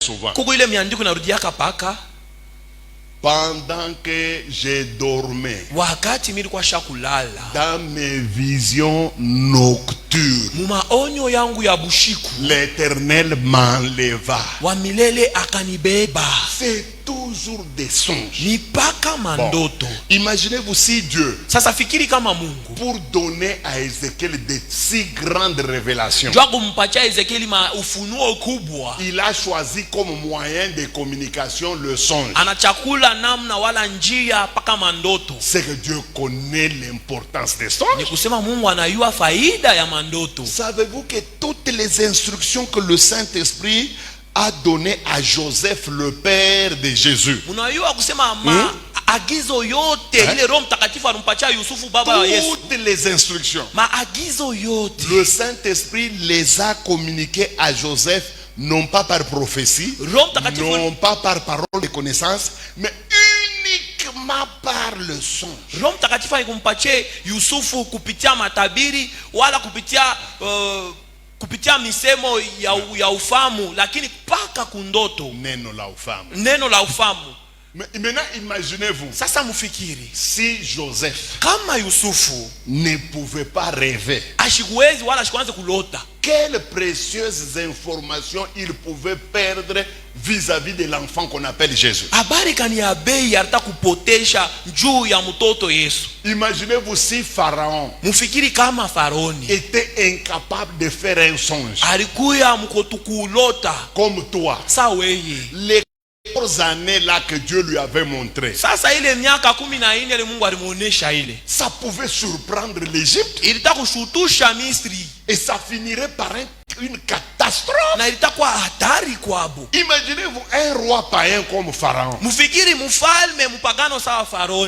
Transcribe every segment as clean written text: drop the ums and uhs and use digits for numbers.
souvent. Pendant que je dormais, dans mes visions nocturnes, l'Éternel m'enleva. C'est toujours des songes. Bon, imaginez-vous si Dieu, pour donner à Ézéchiel de si grandes révélations, il a choisi comme moyen de communication le songe. C'est que Dieu connaît l'importance des songes. Savez-vous que toutes les instructions que le Saint-Esprit a donné à Joseph, le père de Jésus, toutes les instructions, le Saint-Esprit les a communiquées à Joseph, non pas par prophétie, non pas par parole de connaissance, mais uniquement par le songe. kupitia misemo ya ufamu, lakini paka kundoto neno la ufamu. Maintenant imaginez-vous, sasa mufikiri, si Joseph kama Yusufu ne pouvait pas rêver, ashikuwezi wala ashikuanze kulota, quelles précieuses informations il pouvait perdre vis-à-vis de l'enfant qu'on appelle Jésus. Imaginez-vous si Pharaon était incapable de faire un songe comme toi. Les années là que Dieu lui avait montré, ça pouvait surprendre l'Égypte et ça finirait par une catastrophe. Imaginez-vous un roi païen comme Pharaon.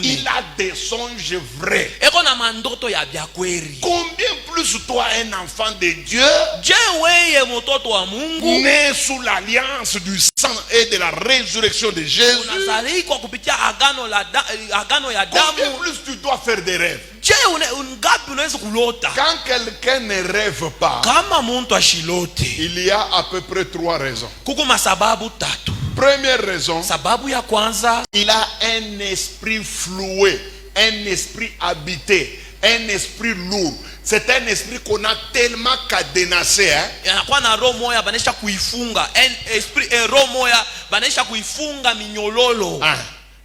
Il a des songes vrais. Combien plus toi, un enfant de Dieu, né sous l'alliance du sang et de la résurrection de Jésus, combien plus tu dois faire des rêves. Quand quelqu'un ne rêve pas, il y a à peu près 3 raisons. Première raison, il a un esprit floué, un esprit habité, un esprit lourd. C'est un esprit qu'on a tellement cadenassé,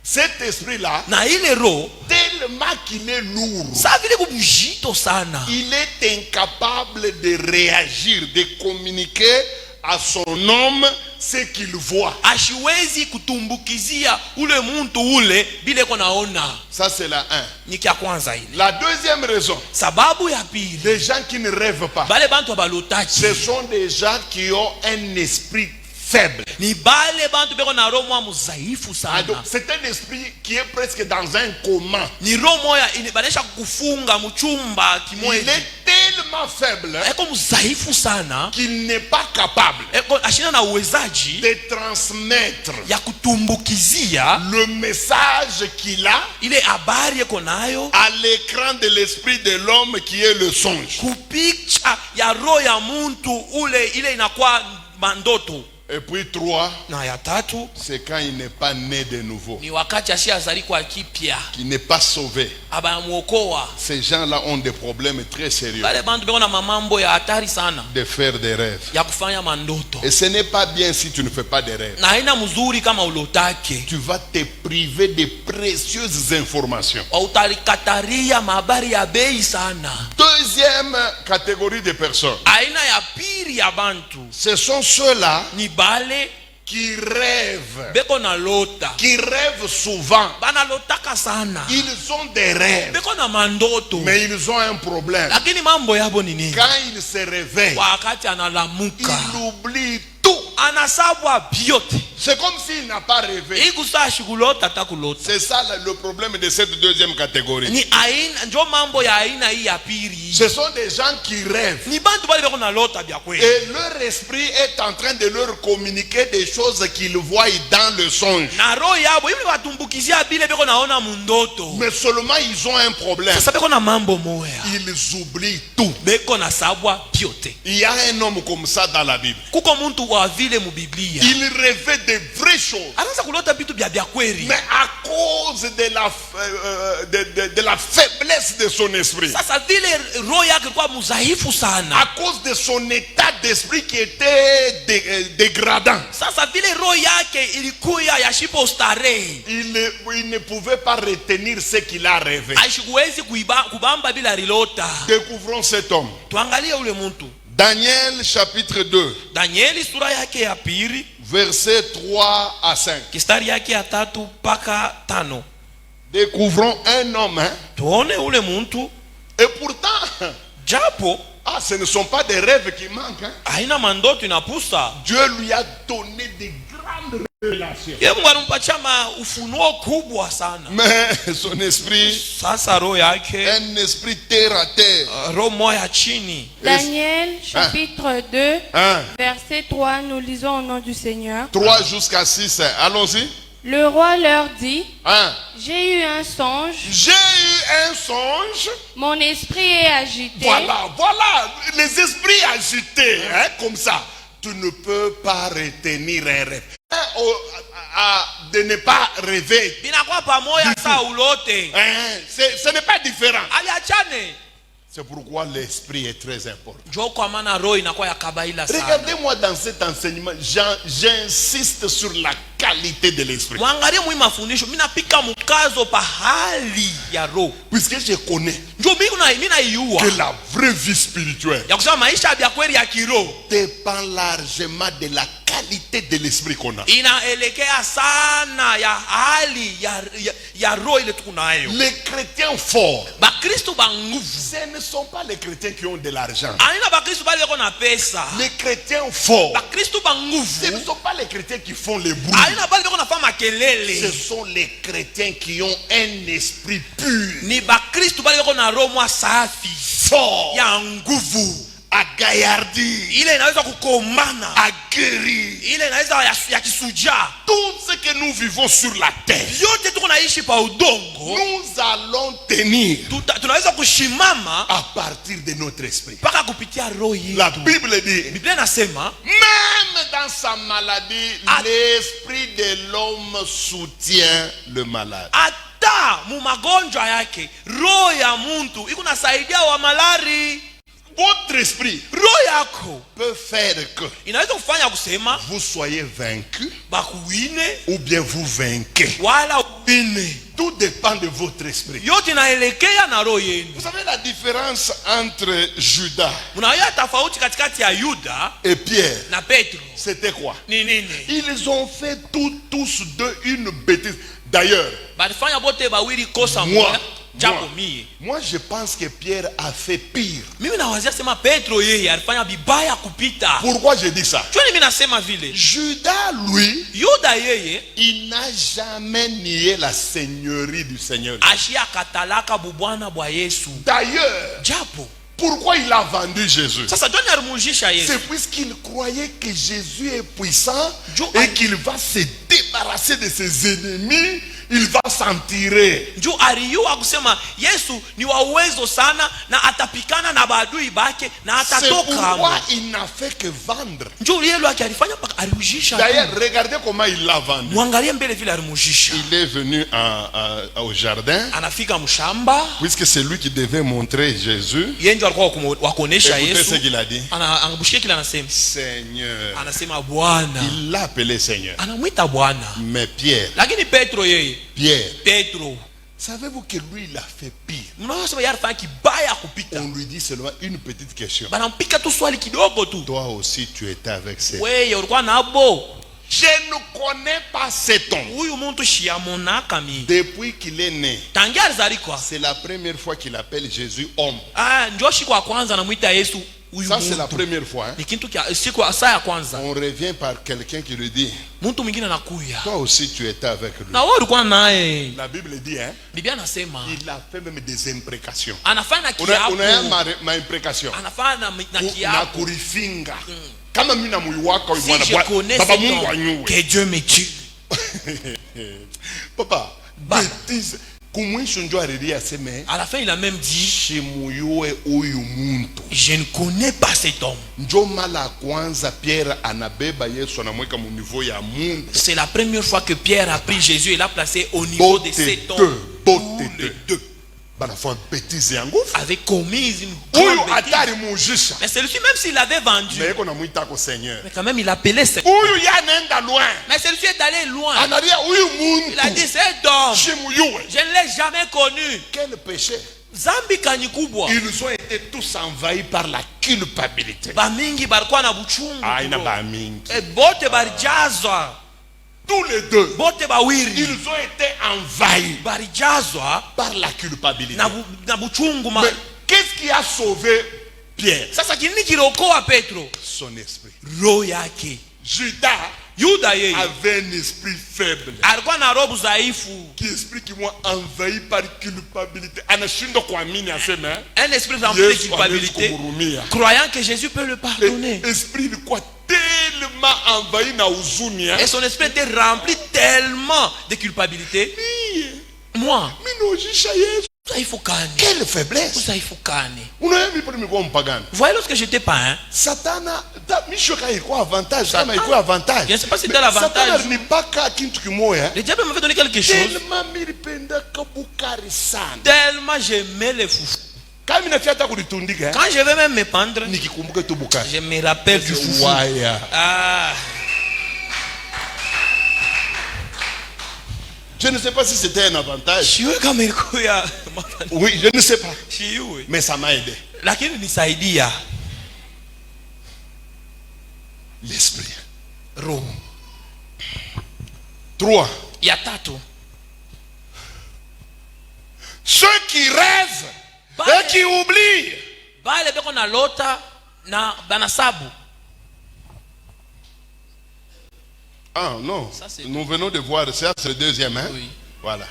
cet esprit-là, tellement qu'il est lourd, il est incapable de réagir, de communiquer à son homme ce qu'il voit. Ça c'est la 1. La deuxième raison, les gens qui ne rêvent pas, ce sont des gens qui ont un esprit faible. C'est un esprit qui est presque dans un coma. Il est tellement faible qu'il n'est pas capable de transmettre le message qu'il a à l'écran de l'esprit de l'homme qui est le songe. Et puis 3, c'est quand il n'est pas né de nouveau, qui n'est pas sauvé. Ces gens-là ont des problèmes très sérieux de faire des rêves. Et ce n'est pas bien si tu ne fais pas des rêves. Tu vas te priver de précieuses informations. Deuxième catégorie de personnes, ce sont ceux-là qui rêvent souvent. Ils ont des rêves, mais ils ont un problème. Quand ils se réveillent, ils oublient tout. C'est comme s'il n'a pas rêvé. C'est ça le problème de cette deuxième catégorie. Ce sont des gens qui rêvent et leur esprit est en train de leur communiquer des choses qu'ils voient dans le songe. Mais seulement ils ont un problème. Ils oublient tout. Il y a un homme comme ça dans la Bible. Il rêvait de vraies choses. Mais à cause de la faiblesse de son esprit, à cause de son état d'esprit qui était dégradant, il ne pouvait pas retenir ce qu'il a rêvé. Découvrons cet homme. Daniel chapitre 2, versets 3 à 5. Découvrons un homme, hein? Et pourtant, ce ne sont pas des rêves qui manquent, hein? Dieu lui a donné des grandes révélations. Mais son esprit, un esprit terre à terre. Daniel chapitre 2, verset 3, nous lisons au nom du Seigneur. 3 jusqu'à 6, allons-y. Le roi leur dit, j'ai eu un songe. Mon esprit est agité. Voilà, les esprits agités, hein, comme ça. Tu ne peux pas retenir un rêve. De ne pas rêver. Ce n'est pas différent. C'est pourquoi l'esprit est très important. Regardez-moi dans cet enseignement, j'insiste sur la qualité de l'esprit. Puisque je connais que la vraie vie spirituelle dépend largement de la qualité de l'esprit qu'on a. Les chrétiens forts, ce ne sont pas les chrétiens qui ont de l'argent. Les chrétiens forts, ce ne sont pas les chrétiens qui font les bruits. Ce sont les chrétiens qui ont un esprit pur, fort, agaillardi, aguerri. Tout ce que nous vivons sur la terre, nous allons tenir à partir de notre esprit. La Bible dit, même dans sa maladie, l'esprit de l'homme soutient le malade. Votre esprit peut faire que vous soyez vaincu ou bien vous vainquez. Tout dépend de votre esprit. Vous savez la différence entre Judas et Pierre? C'était quoi? Ils ont fait tous deux une bêtise. D'ailleurs, moi je pense que Pierre a fait pire. Pourquoi je dis ça? Judas, lui, il n'a jamais nié la seigneurie du Seigneur. D'ailleurs, pourquoi il a vendu Jésus? C'est puisqu'il croyait que Jésus est puissant et qu'il va se débarrasser de ses ennemis. Il va s'en tirer. C'est pourquoi il n'a fait que vendre. D'ailleurs, regardez comment il l'a vendu. Il est venu au jardin, puisque c'est lui qui devait montrer Jésus. Écoutez ce qu'il a dit. Seigneur. Il l'a appelé Seigneur. Mais Pierre, savez-vous que lui il a fait pire? On lui dit seulement une petite question. Toi aussi tu étais avec cet homme. Je ne connais pas cet homme. Depuis qu'il est né, c'est la première fois qu'il appelle Jésus homme. Ça c'est la première fois, hein? On revient par quelqu'un qui lui dit, toi aussi tu étais avec lui. La Bible dit, hein? Il a fait même des imprécations. On a ma imprécation. Nakurifinga. Kama mimi namuiwaka huyu mwana baba Mungu anyue. Que Dieu me tue. Papa, bêtise. À la fin, il a même dit, je ne connais pas cet homme. C'est la première fois que Pierre a pris Jésus et l'a placé au niveau de cet homme. Les deux avait commis une grande bêtise. Mais celui-ci, même s'il l'avait vendu, mais quand même il appelait cet homme. Mais celui-ci est allé loin. Il a dit, cet homme, je ne l'ai jamais connu. Quel péché? Ils ont été tous envahis par la culpabilité. Tous les deux, ils ont été envahis par la culpabilité. Mais qu'est-ce qui a sauvé Pierre? Son esprit. Judas avait un esprit faible. Qui esprit qui m'a envahi par culpabilité. Un esprit rempli de culpabilité, croyant que Jésus peut le pardonner. Esprit de quoi? Tellement envahi na huzuni. Et son esprit était rempli tellement de culpabilité. Moi, quelle faiblesse! Vous voyez, lorsque j'étais pas, hein? Satan avantage. Je ne sais pas si c'était l'avantage. Le diable m'avait donné quelque chose. Tellement j'aimais les foufous. Quand je vais même me pendre, je me rappelle du foufou. Ah. Je ne sais pas si c'était un avantage. Oui, je ne sais pas. Mais ça m'a aidé. L'esprit. 3. Ceux qui rêvent et qui oublient. Ah non, nous venons de voir, c'est le deuxième, hein? Oui. Voilà.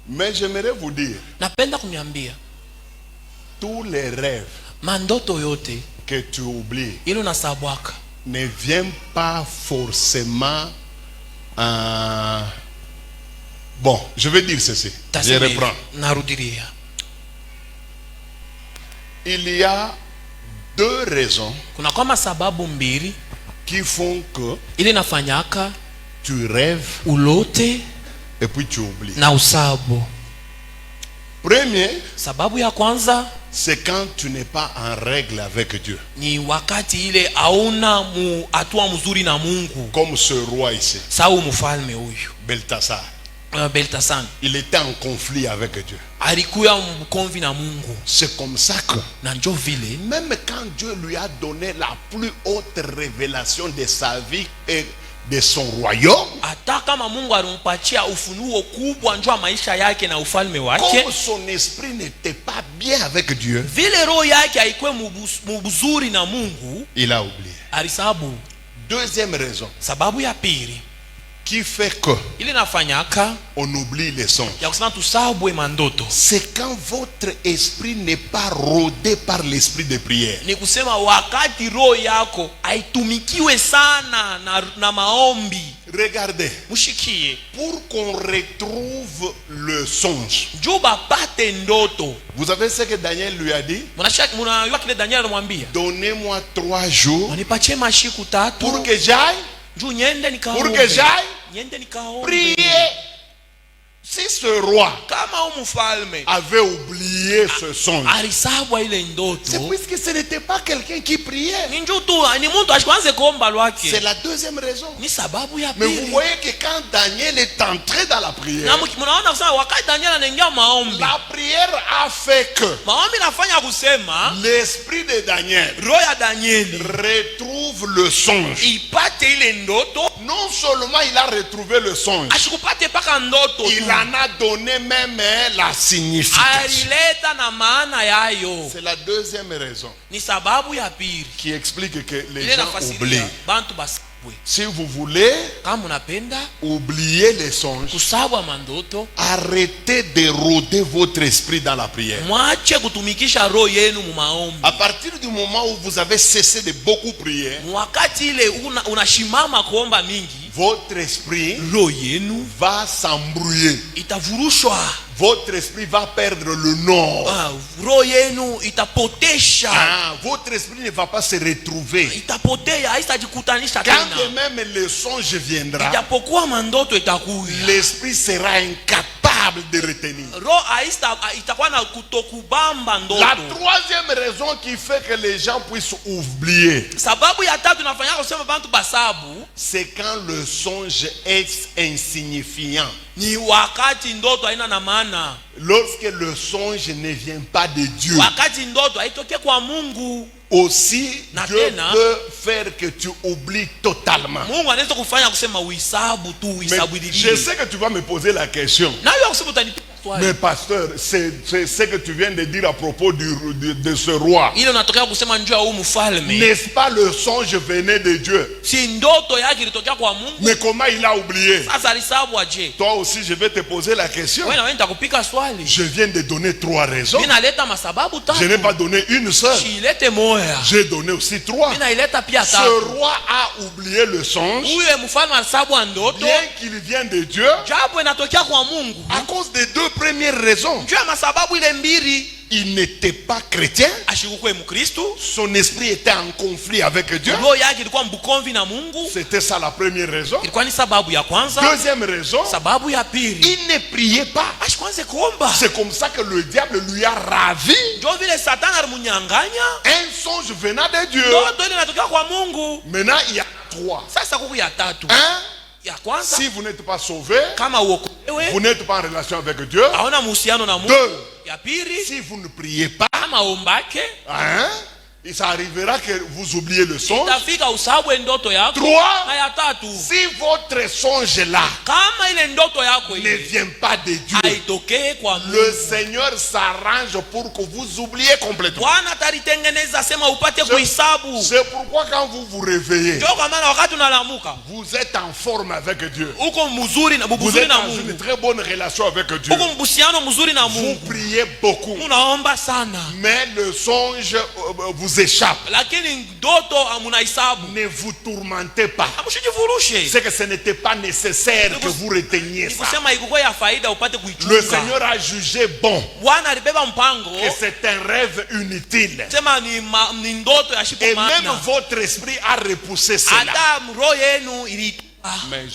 Mais j'aimerais vous dire, tous les rêves que tu oublies ne viennent pas forcément. Bon, je vais dire ceci. Je reprends. Il y a 2 raisons qui font que tu rêves et puis tu oublies. Premier, c'est quand tu n'es pas en règle avec Dieu. Comme ce roi ici, Beltasar. Il était en conflit avec Dieu. C'est comme ça que même quand Dieu lui a donné la plus haute révélation de sa vie et de son royaume, comme son esprit n'était pas bien avec Dieu, il a oublié. Deuxième raison qui fait que on oublie les songes, c'est quand votre esprit n'est pas rodé par l'esprit de prière. Regardez, pour qu'on retrouve le songe, vous avez ce que Daniel lui a dit? Donnez-moi 3 jours pour que j'aille. Pour que j'aille prier. Si ce roi avait oublié ce songe, c'est puisque ce n'était pas quelqu'un qui priait. C'est la deuxième raison. Mais vous voyez que quand Daniel est entré dans la prière, la prière a fait que l'esprit de Daniel retrouve le songe. Non seulement il a retrouvé le songe, il en a donné même la signification. C'est la deuxième raison qui explique que les gens oublient. Si vous voulez oublier les songes, arrêtez de rôder votre esprit dans la prière. À partir du moment où vous avez cessé de beaucoup prier, votre esprit va s'embrouiller. Votre esprit va perdre le nord. Votre esprit ne va pas se retrouver. Quand même le songe viendra, l'esprit sera incapable de retenir. La troisième raison qui fait que les gens puissent oublier, c'est quand le songe est insignifiant. Lorsque le songe ne vient pas de Dieu, aussi Dieu peut faire que tu oublies totalement. Mais je sais que tu vas me poser la question. Mais pasteur, c'est ce que tu viens de dire à propos de ce roi. N'est-ce pas le songe venait de Dieu? Mais comment il a oublié? Toi aussi je vais te poser la question. Je viens de donner 3 raisons. Je n'ai pas donné une seule. J'ai donné aussi 3. Ce roi a oublié le songe, bien qu'il vienne de Dieu, à cause des 2 premières raisons. Il n'était pas chrétien. Son esprit était en conflit avec Dieu. C'était ça la première raison. Deuxième raison, il ne priait pas. C'est comme ça que le diable lui a ravi un songe venant de Dieu. Maintenant il y a 3. Si vous n'êtes pas sauvé, vous n'êtes pas en relation avec Dieu. 2. Si vous ne priez pas, ça arrivera que vous oubliez le songe. 3. Si votre songe là ne vient pas de Dieu, le Seigneur s'arrange pour que vous oubliez complètement. C'est pourquoi quand vous vous réveillez, vous êtes en forme avec Dieu. Vous êtes dans une très bonne relation avec Dieu. Vous priez beaucoup. Mais le songe vous échappe. Ne vous tourmentez pas. C'est que ce n'était pas nécessaire que vous reteniez ça. Le Seigneur a jugé bon que c'est un rêve inutile. Et même votre esprit a repoussé cela. Mais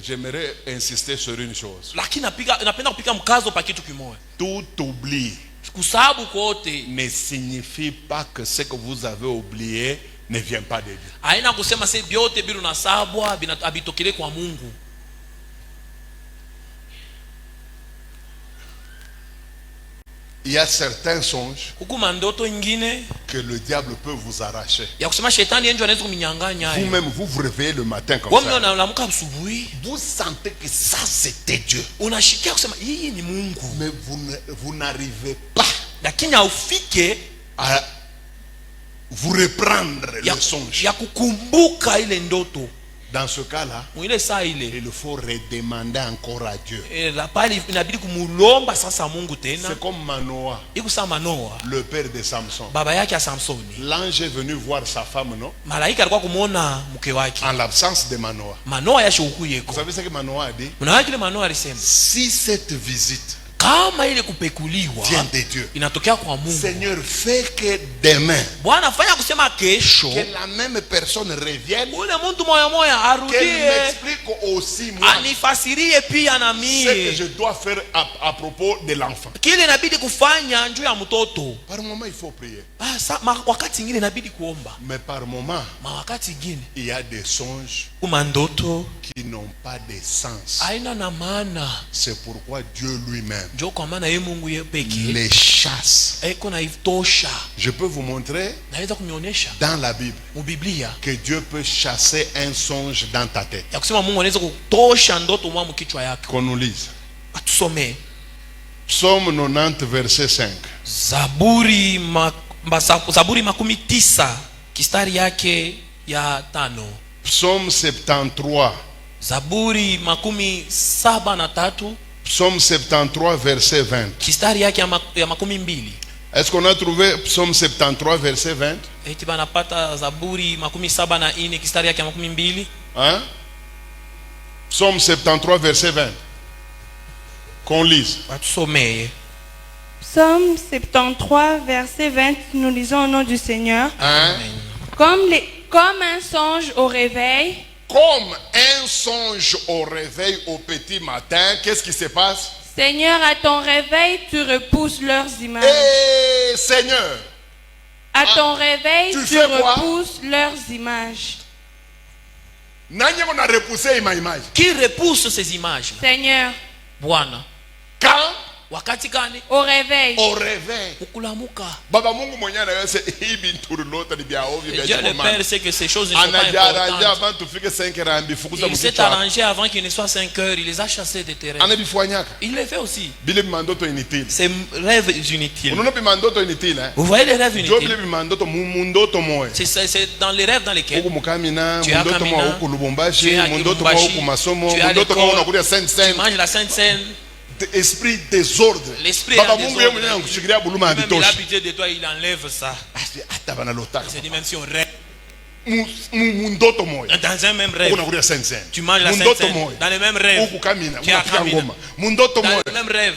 j'aimerais insister sur une chose. Tout oubli ne signifie pas que ce que vous avez oublié ne vient pas de Dieu. Il y a certains songes que le diable peut vous arracher. Vous-même, vous vous réveillez le matin comme ça. Vous sentez que ça c'était Dieu. Mais vous n'arrivez pas à vous reprendre le songe. Dans ce cas-là, il faut redemander encore à Dieu. C'est comme Manoah, le père de Samson. L'ange est venu voir sa femme, non? En l'absence de Manoah. Vous savez ce que Manoah a dit? Si cette visite vient de Dieu, Seigneur, fais que demain que la même personne revienne, qu'elle m'explique aussi moi ce que je dois faire à propos de l'enfant. Par moment il faut prier, mais par moment il y a des songes qui n'ont pas de sens. C'est pourquoi Dieu lui-même les chasse. Je peux vous montrer dans la Bible que Dieu peut chasser un songe dans ta tête. Qu'on nous lise Psaume 90 verset 5. Zaburi makumi tisa kistari yake ya 5. Psaume 73. Zaburi makumi 73. Psaume 73 verset 20. Kistari yake ya makumi 2. Est-ce qu'on a trouvé Psaume 73 verset 20? Eti banapata Zaburi makumi 74 kistari yake ya makumi 2. Hein? Psaume 73, verset 20. Qu'on lise. Psaume 73, verset 20, nous lisons au nom du Seigneur. Amen. Comme un songe au réveil. Comme un songe au réveil au petit matin, qu'est-ce qui se passe? Seigneur, à ton réveil, tu repousses leurs images. Eh, Seigneur. À ton réveil, tu repousses leurs images. Qui repousse ces images? Seigneur. Bwana. Quand? Au réveil. Au réveil. Baba Mungu mwenye anaweza hivi nturulota ni bia ovyo bia. Dieu le Père sait que ces choses ne sont pas importantes. Il s'est arrangé avant qu'il ne soit 5 heures. Il les a chassés des terrains. Il les fait aussi. Ces rêves inutiles. Vous voyez les rêves inutiles? C'est dans les rêves dans lesquels tu as Kamina, tu as Lubumbashi, tu as l'école, tu manges la Sainte Seine. Esprit désordre. L'esprit a désordre. Même il a pitié de toi, il enlève ça. Il se dit même si on rêve. Dans un même rêve, tu manges la Sainte Seine. Dans le même rêve, tu as Kamina. Dans le même rêve,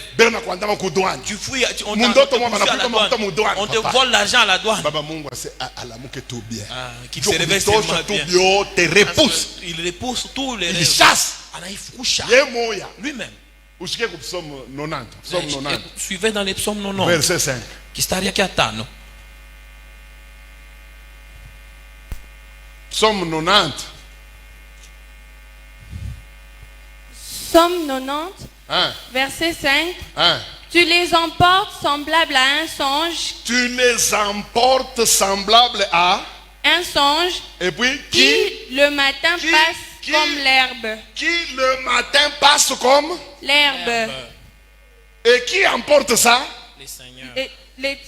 tu fouilles, on te vole l'argent à la douane. Qu'il se réveille seulement bien. Il repousse tous les rêves. Il chasse. Lui-même. Psaume 90. Psaume 90. Suivez dans les psaumes 90. Verset 5. Kistaria kia tano. Psaume 90. Psaume 90. Verset 5. Tu les emportes semblables à un songe. Tu les emportes semblables à un songe. Et puis qui le matin passe comme l'herbe. Qui le matin passe comme l'herbe. Et qui emporte ça? Le Seigneur.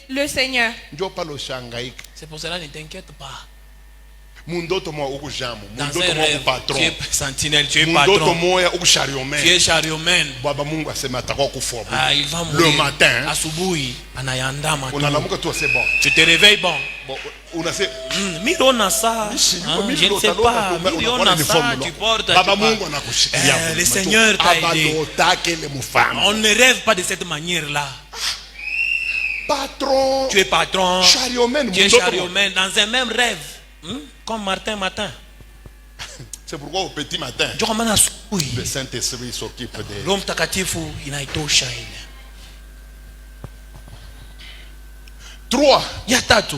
Le Seigneur. C'est pour cela, ne t'inquiète pas. Dans un rêve, tu es sentinelle, tu es patron, tu es chariomène. Il va mourir le matin. Tu te réveilles bon. Mirona ça, je ne sais pas. Mirona ça, tu portes. Le Seigneur t'a aidé. On ne rêve pas de cette manière-là. Patron. Tu es patron. Tu es chariomène dans un même rêve. Comme Martin matin. C'est pourquoi au petit matin, le Saint-Esprit s'occupe de Roho Mtakatifu inaitosha ile. 3. Ya tatu.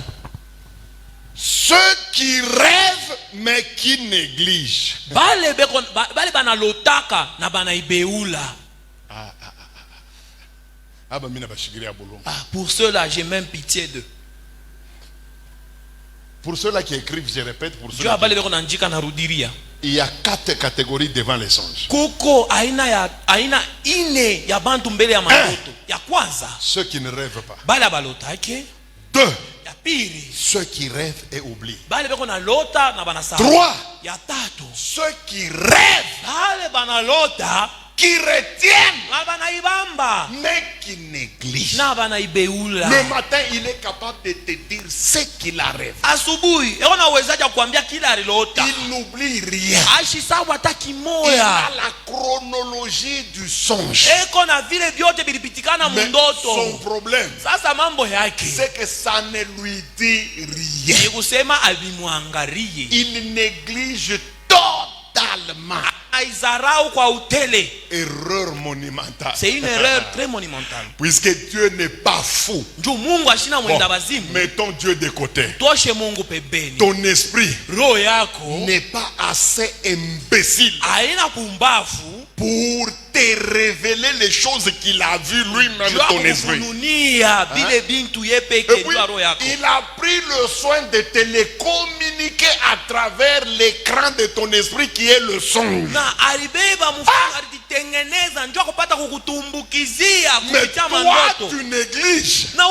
Ceux qui rêvent mais qui négligent. Bale bana lotaka na bana ibeula. Pour ceux-là, j'ai même pitié d'eux. Pour ceux-là qui écrivent, je répète, pour ceux il y a 4 catégories devant les songes. Ceux qui ne rêvent pas. 2. Ceux qui rêvent et oublient. 3. Ceux qui rêvent, qui retiennent, mais qui négligent. Le matin, il est capable de te dire ce qu'il a rêvé. Il n'oublie rien. Il a la chronologie du songe. Mais son problème, c'est que ça ne lui dit rien. Il néglige totalement. Erreur monumentale. C'est une erreur très monumentale. Puisque Dieu n'est pas fou. Bon, mettons Dieu de côté. Ton esprit n'est pas assez imbécile pour te révéler les choses qu'il a vues lui-même, ton esprit. Et puis, il a pris le soin de te les communiquer à travers l'écran de ton esprit qui est le songe. Mais toi, tu négliges un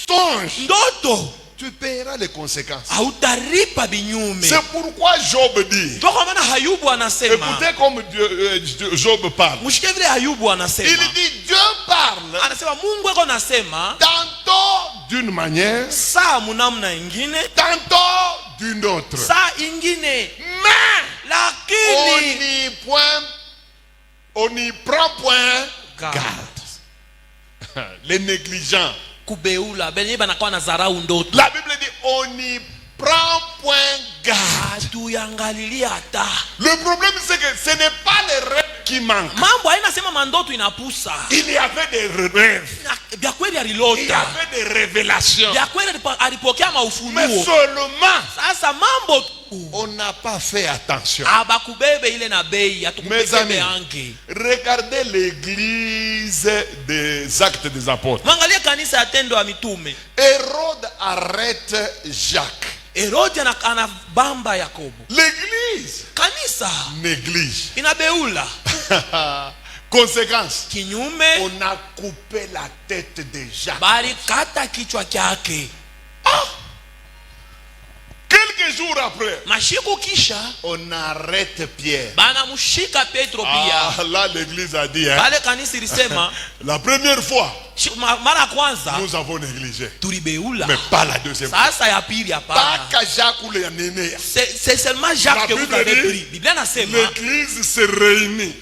songe. Tu paieras les conséquences. C'est pourquoi Job dit. Écoutez comme Job parle. Il dit Dieu parle tantôt d'une manière, tantôt d'une autre. Mais au On n'y prend point garde. Les négligents. La Bible dit on n'y prend point garde. Le problème c'est que ce n'est pas les rêves qui manquent. Il y avait des rêves. Il y avait des révélations. Mais seulement on n'a pas fait attention. Mes amis, regardez l'église des Actes des Apôtres. Hérode arrête Jacques. L'église néglige. Conséquence, on a coupé la tête de Jacques. Quelques jours après, on arrête Pierre. Là l'église a dit, la première fois nous avons négligé, mais pas la deuxième fois. C'est seulement Jacques que vous avez pris. L'église se réunit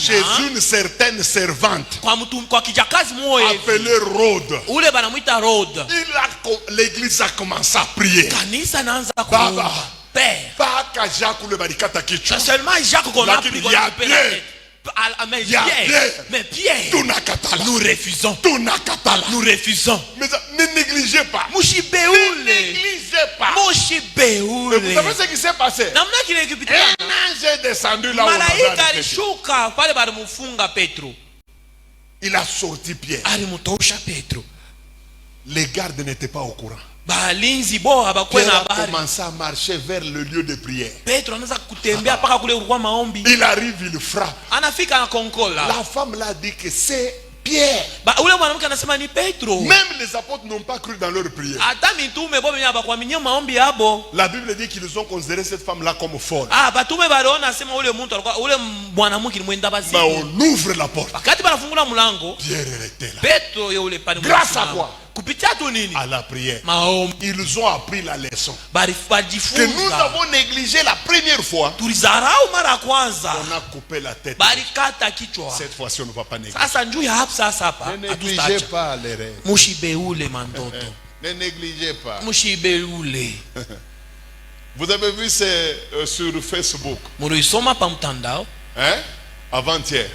chez une certaine servante appelée Rhode. L'église a commencé à prier. C'est seulement Jacques qu'on a pris. Mais Pierre, nous refusons. Nous refusons. Mais ne négligez pas. Ne négligez pas. Mais vous savez ce qui s'est passé? Un ange est descendu là où on avait il a sorti Pierre. Les gardes n'étaient pas au courant. Pierre a commencé à marcher vers le lieu de prière. Il arrive, il frappe. La femme l'a dit que c'est Pierre. Même les apôtres n'ont pas cru dans leur prière. La Bible dit qu'ils ont considéré cette femme-là comme folle. Mais on ouvre la porte. Pierre était là. Grâce à quoi? À la prière. Ils ont appris la leçon que nous avons négligé la première fois. On a coupé la tête. Cette fois-ci on ne va pas négliger. Ne négligez pas les rêves. Ne négligez pas. Vous avez vu sur Facebook, hein? Avant-hier,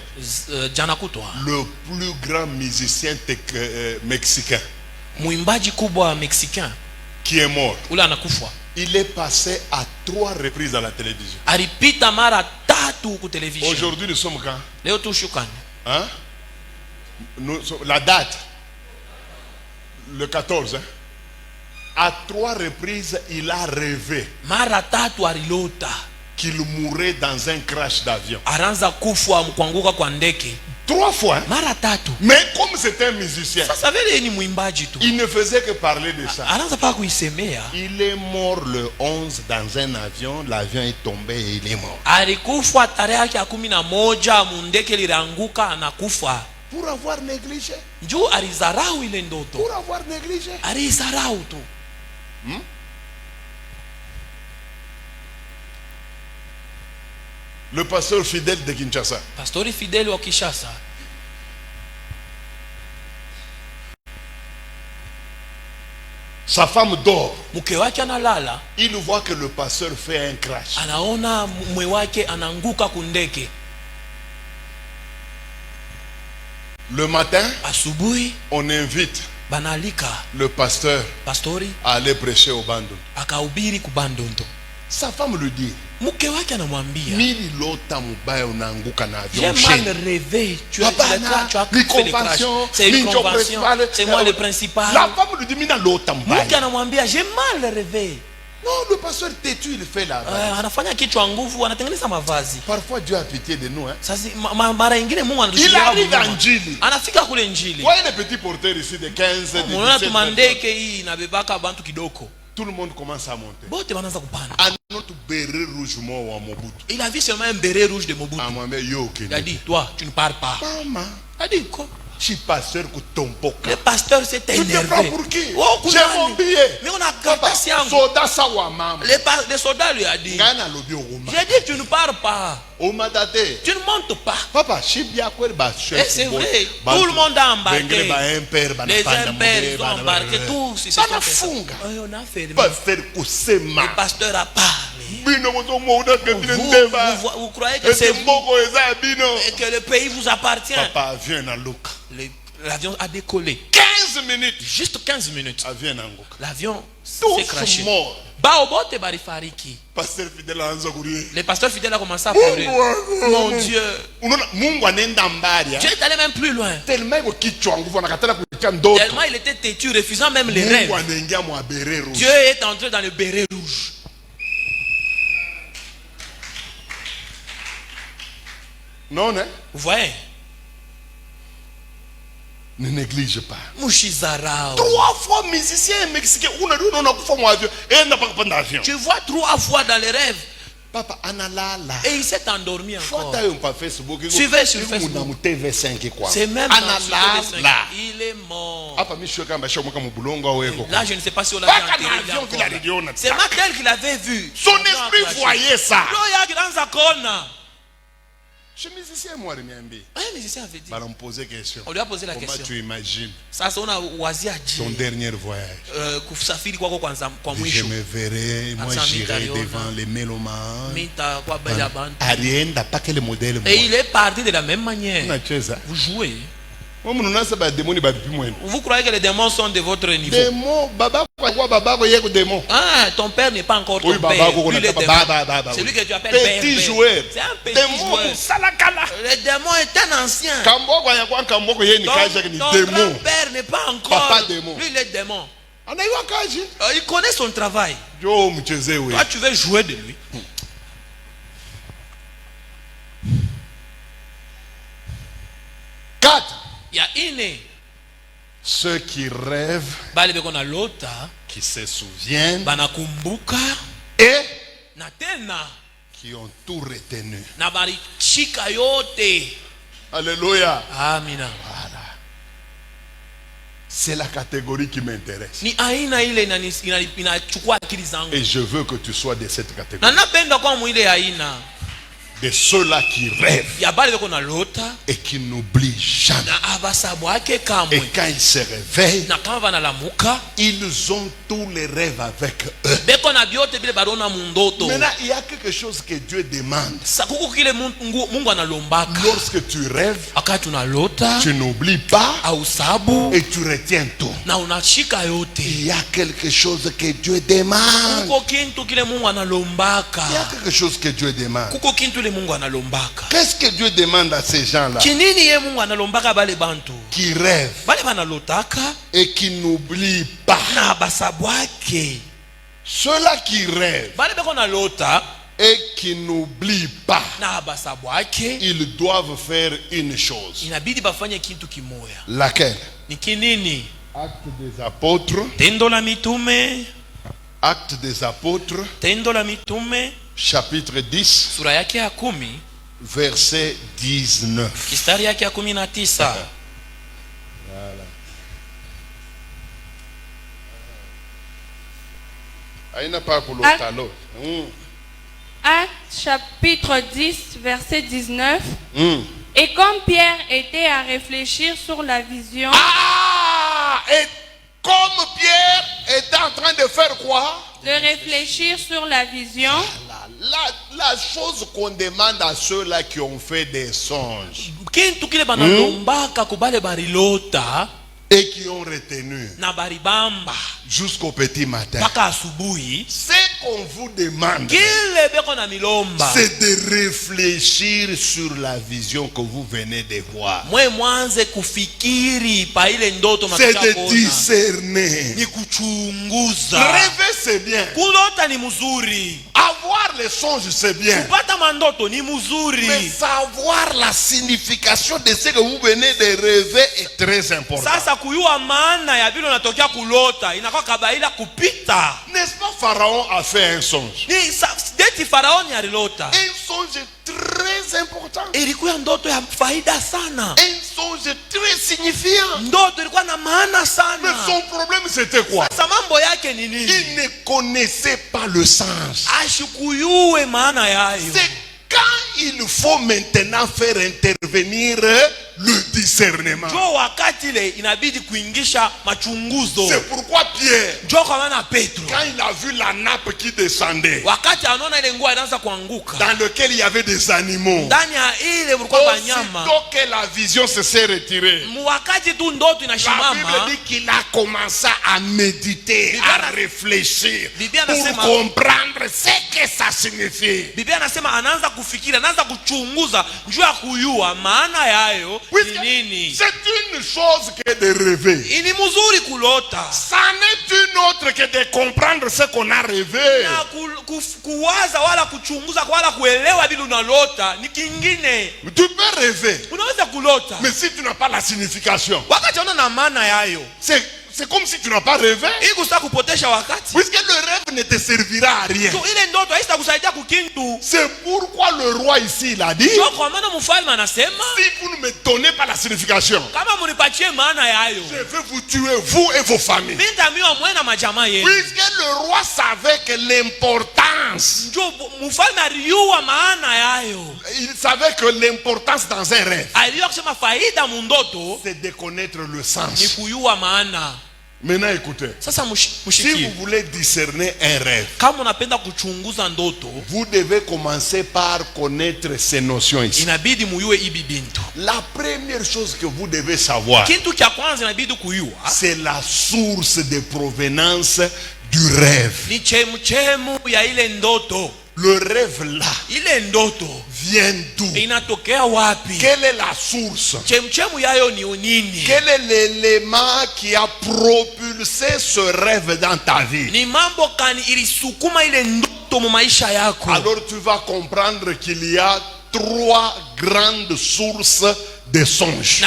le plus grand musicien mexicain qui est mort. Il est passé à 3 reprises à la télévision. Aujourd'hui nous sommes quand? Hein? La date, le 14. Hein? À 3 reprises, il a rêvé qu'il mourrait dans un crash d'avion. 3 fois. Hein? Mais comme c'était un musicien, il ne faisait que parler de ça. Il est mort le 11 dans un avion. L'avion est tombé et il est mort. Pour avoir négligé. Pour avoir négligé. Le pasteur fidèle de Kinshasa. Sa femme dort. Il voit que le pasteur fait un crash. Le matin, on invite le pasteur à aller prêcher au Bandundu. Sa femme lui dit, j'ai mal rêvé. Tu as cru c'est une convention. C'est moi le principal. La femme lui dit, j'ai mal rêvé. Non, le pasteur têtu, il fait la parfois Dieu a pitié de nous. Hein? Il arrive en Njili. Voyez les petits porteurs ici de 15, de 17. Tout le monde commence à monter. Un autre béret rouge mort à Mobutu. Il a vu seulement un béret rouge de Mobutu. Il a dit, toi, tu ne pars pas. Maman. Il a dit, quoi? Le pasteur s'est énervé. Pour qui? Oh, j'ai mon billet. Mais on a gardé ça. Le soldat lui a dit, j'ai dit tu ne pars pas. Tu ne montes pas. Et c'est vrai. Tout le monde a embarqué. Les impairs ont embarqué. Tous. On a fermé. Le pasteur a parlé. Vous croyez que c'est vous et que le pays vous appartient. L'avion a décollé. 15 minutes. Juste 15 minutes. L'avion s'est craché. Les pasteurs fidèles ont commencé à pleurer. Mon Dieu. Dieu est allé même plus loin. Tellement il était têtu, refusant même les rêves. Dieu est entré dans le béret rouge. Non, hein? Vous voyez? Ne néglige pas. 3 fois musicien mexicain. Tu vois 3 fois dans les rêves. Papa, analala. Et il s'est endormi encore. Suivez sur Facebook. C'est même analala. Il est mort. Là, je ne sais pas si on l'a vu. C'est Matel qui l'avait vu. Son esprit voyait ça. Je suis musicien, moi, un musicien avait dit. On lui a posé la question. Comment tu imagines ton dernier voyage? Je me verrai, moi j'irai devant les mélomanes. Et il est parti de la même manière. Vous jouez. Vous croyez que les démons sont de votre niveau? Ah, ton père n'est pas encore ton père. C'est lui que tu appelles père. Petit joueur. C'est un petit joueur. Le démon est un ancien. Ton grand-père n'est pas encore. Lui, il est démon. Il connaît son travail. Toi, tu veux jouer de lui. Il y a une. Ceux qui rêvent, qui se souviennent et qui ont tout retenu. Alléluia. Amina. Voilà. C'est la catégorie qui m'intéresse. Et je veux que tu sois de cette catégorie. De ceux-là qui rêvent et qui n'oublient jamais. Et quand ils se réveillent, ils ont tous les rêves avec eux. Maintenant, il y a quelque chose que Dieu demande. Lorsque tu rêves, tu n'oublies pas et tu retiens tout. Il y a quelque chose que Dieu demande. Il y a quelque chose que Dieu demande. Qu'est-ce que Dieu demande à ces gens-là? Qui rêvent et qui n'oublient pas. Ceux-là qui rêvent et qui n'oublient pas, ils doivent faire une chose. Laquelle? Acte des apôtres. Acte des apôtres. Chapitre 10. Verset 19. Voilà. Acte chapitre 10, verset 19. Et comme Pierre était à réfléchir sur la vision. Et comme Pierre était en train de faire quoi? De réfléchir sur la vision. La chose qu'on demande à ceux-là qui ont fait des songes et qui ont retenu jusqu'au petit matin, ce qu'on vous demande, c'est de réfléchir sur la vision que vous venez de voir. C'est de discerner. Rêver, c'est bien. Avoir les songes, c'est bien. Mais savoir la signification de ce que vous venez de rêver est très important. Sasa kuyua maana ya bilo natokea kulota inakuwa kabaila kupita. N'est-ce pas, Pharaon a fait un songe? Ni deti Faraoni alilota. Un songe très important. Ilikuwa ndoto ya faida sana. Un songe très signifiant. Ndoto ilikuwa na maana sana. Mais son problème c'était quoi? Sasa mambo yake ni nini? Il ne connaissait pas le sens. Ashikuyue maana yayo. C'est quand il faut maintenant faire intervenir le discernement. Jo wakati ile inabidi kuingisha machunguzo. C'est pourquoi Pierre, jo kwa maana Petro, quand il a vu la nappe qui descendait, wakati anaona ile nguo inaanza kuanguka, dans lequel il y avait des animaux, ndani ya ile kulikuwa wanyama, aussitôt que la vision se s'est retirée, wakati tu ndoto inashimama, la Bible dit qu'il a commencé à méditer, à réfléchir pour comprendre ce que ça signifie. Biblia anasema anaanza kufikiri, anaanza kuchunguza njoo ya kuyua maana yayo ni nini. C'est une chose que de rêver. Ni mzuri kulota. Ça n'est une autre que de comprendre ce qu'on a rêvé. Na kuwaza wala kuchunguza wala kuelewa bila unalota ni kingine. Tu peux rêver. Unaweza kulota. Mais si tu n'as pas la signification. Wakati una na maana yayo. C'est comme si tu n'as pas rêvé. Puisque le rêve ne te servira à rien. C'est pourquoi le roi ici il a dit, si vous ne me donnez pas la signification, je vais vous tuer, vous et vos familles. Puisque le roi savait que l'importance, il savait que l'importance dans un rêve, c'est de connaître le sens. Maintenant écoutez, si vous voulez discerner un rêve, vous devez commencer par connaître ces notions ici. La première chose que vous devez savoir, c'est la source de provenance du rêve. Le rêve là vient d'où? Quelle est la source? Quel est l'élément qui a propulsé ce rêve dans ta vie? Alors tu vas comprendre qu'il y a 3 grandes sources de songes.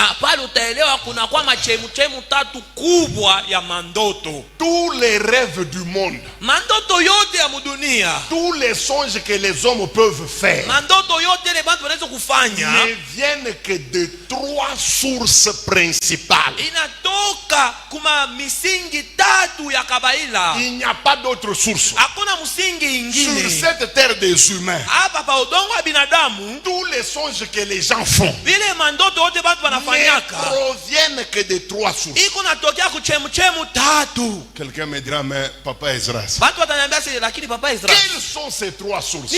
Tous les rêves du monde, tous les songes que les hommes peuvent faire, ne viennent que de 3 sources principales. Il n'y a pas d'autre source. Sur cette terre des humains, tous les songes que les gens font ne proviennent que de 3 sources. Quelqu'un me dira, mais Papa Esdras, quelles sont ces 3 sources?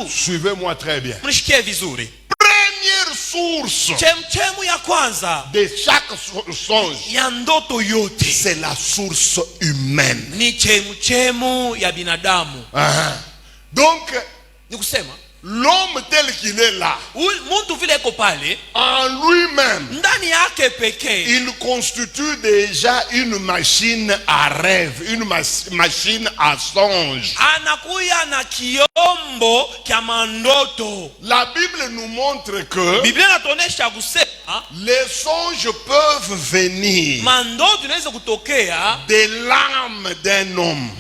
Suivez-moi très bien. Première source de chaque songe, c'est la source humaine. Donc l'homme tel qu'il est là, en lui-même, il constitue déjà une machine à rêve, une machine à songe. La Bible nous montre que les songes peuvent venir de l'âme d'un homme,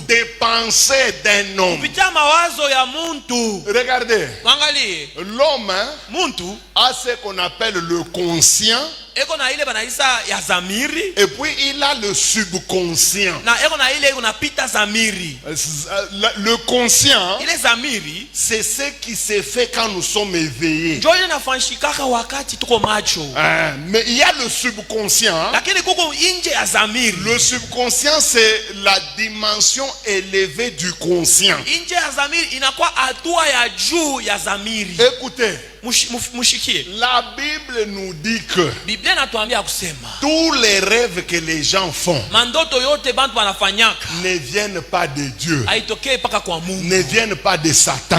des pensées d'un homme. Regardez, l'homme a ce qu'on appelle le conscient, et puis il a le subconscient. Le conscient, c'est ce qui se fait quand nous sommes éveillés. Mais il y a le subconscient. Le subconscient, c'est la dimension élevée du conscient. Écoutez, la Bible nous dit que tous les rêves que les gens font ne viennent pas de Dieu, ne viennent pas de Satan.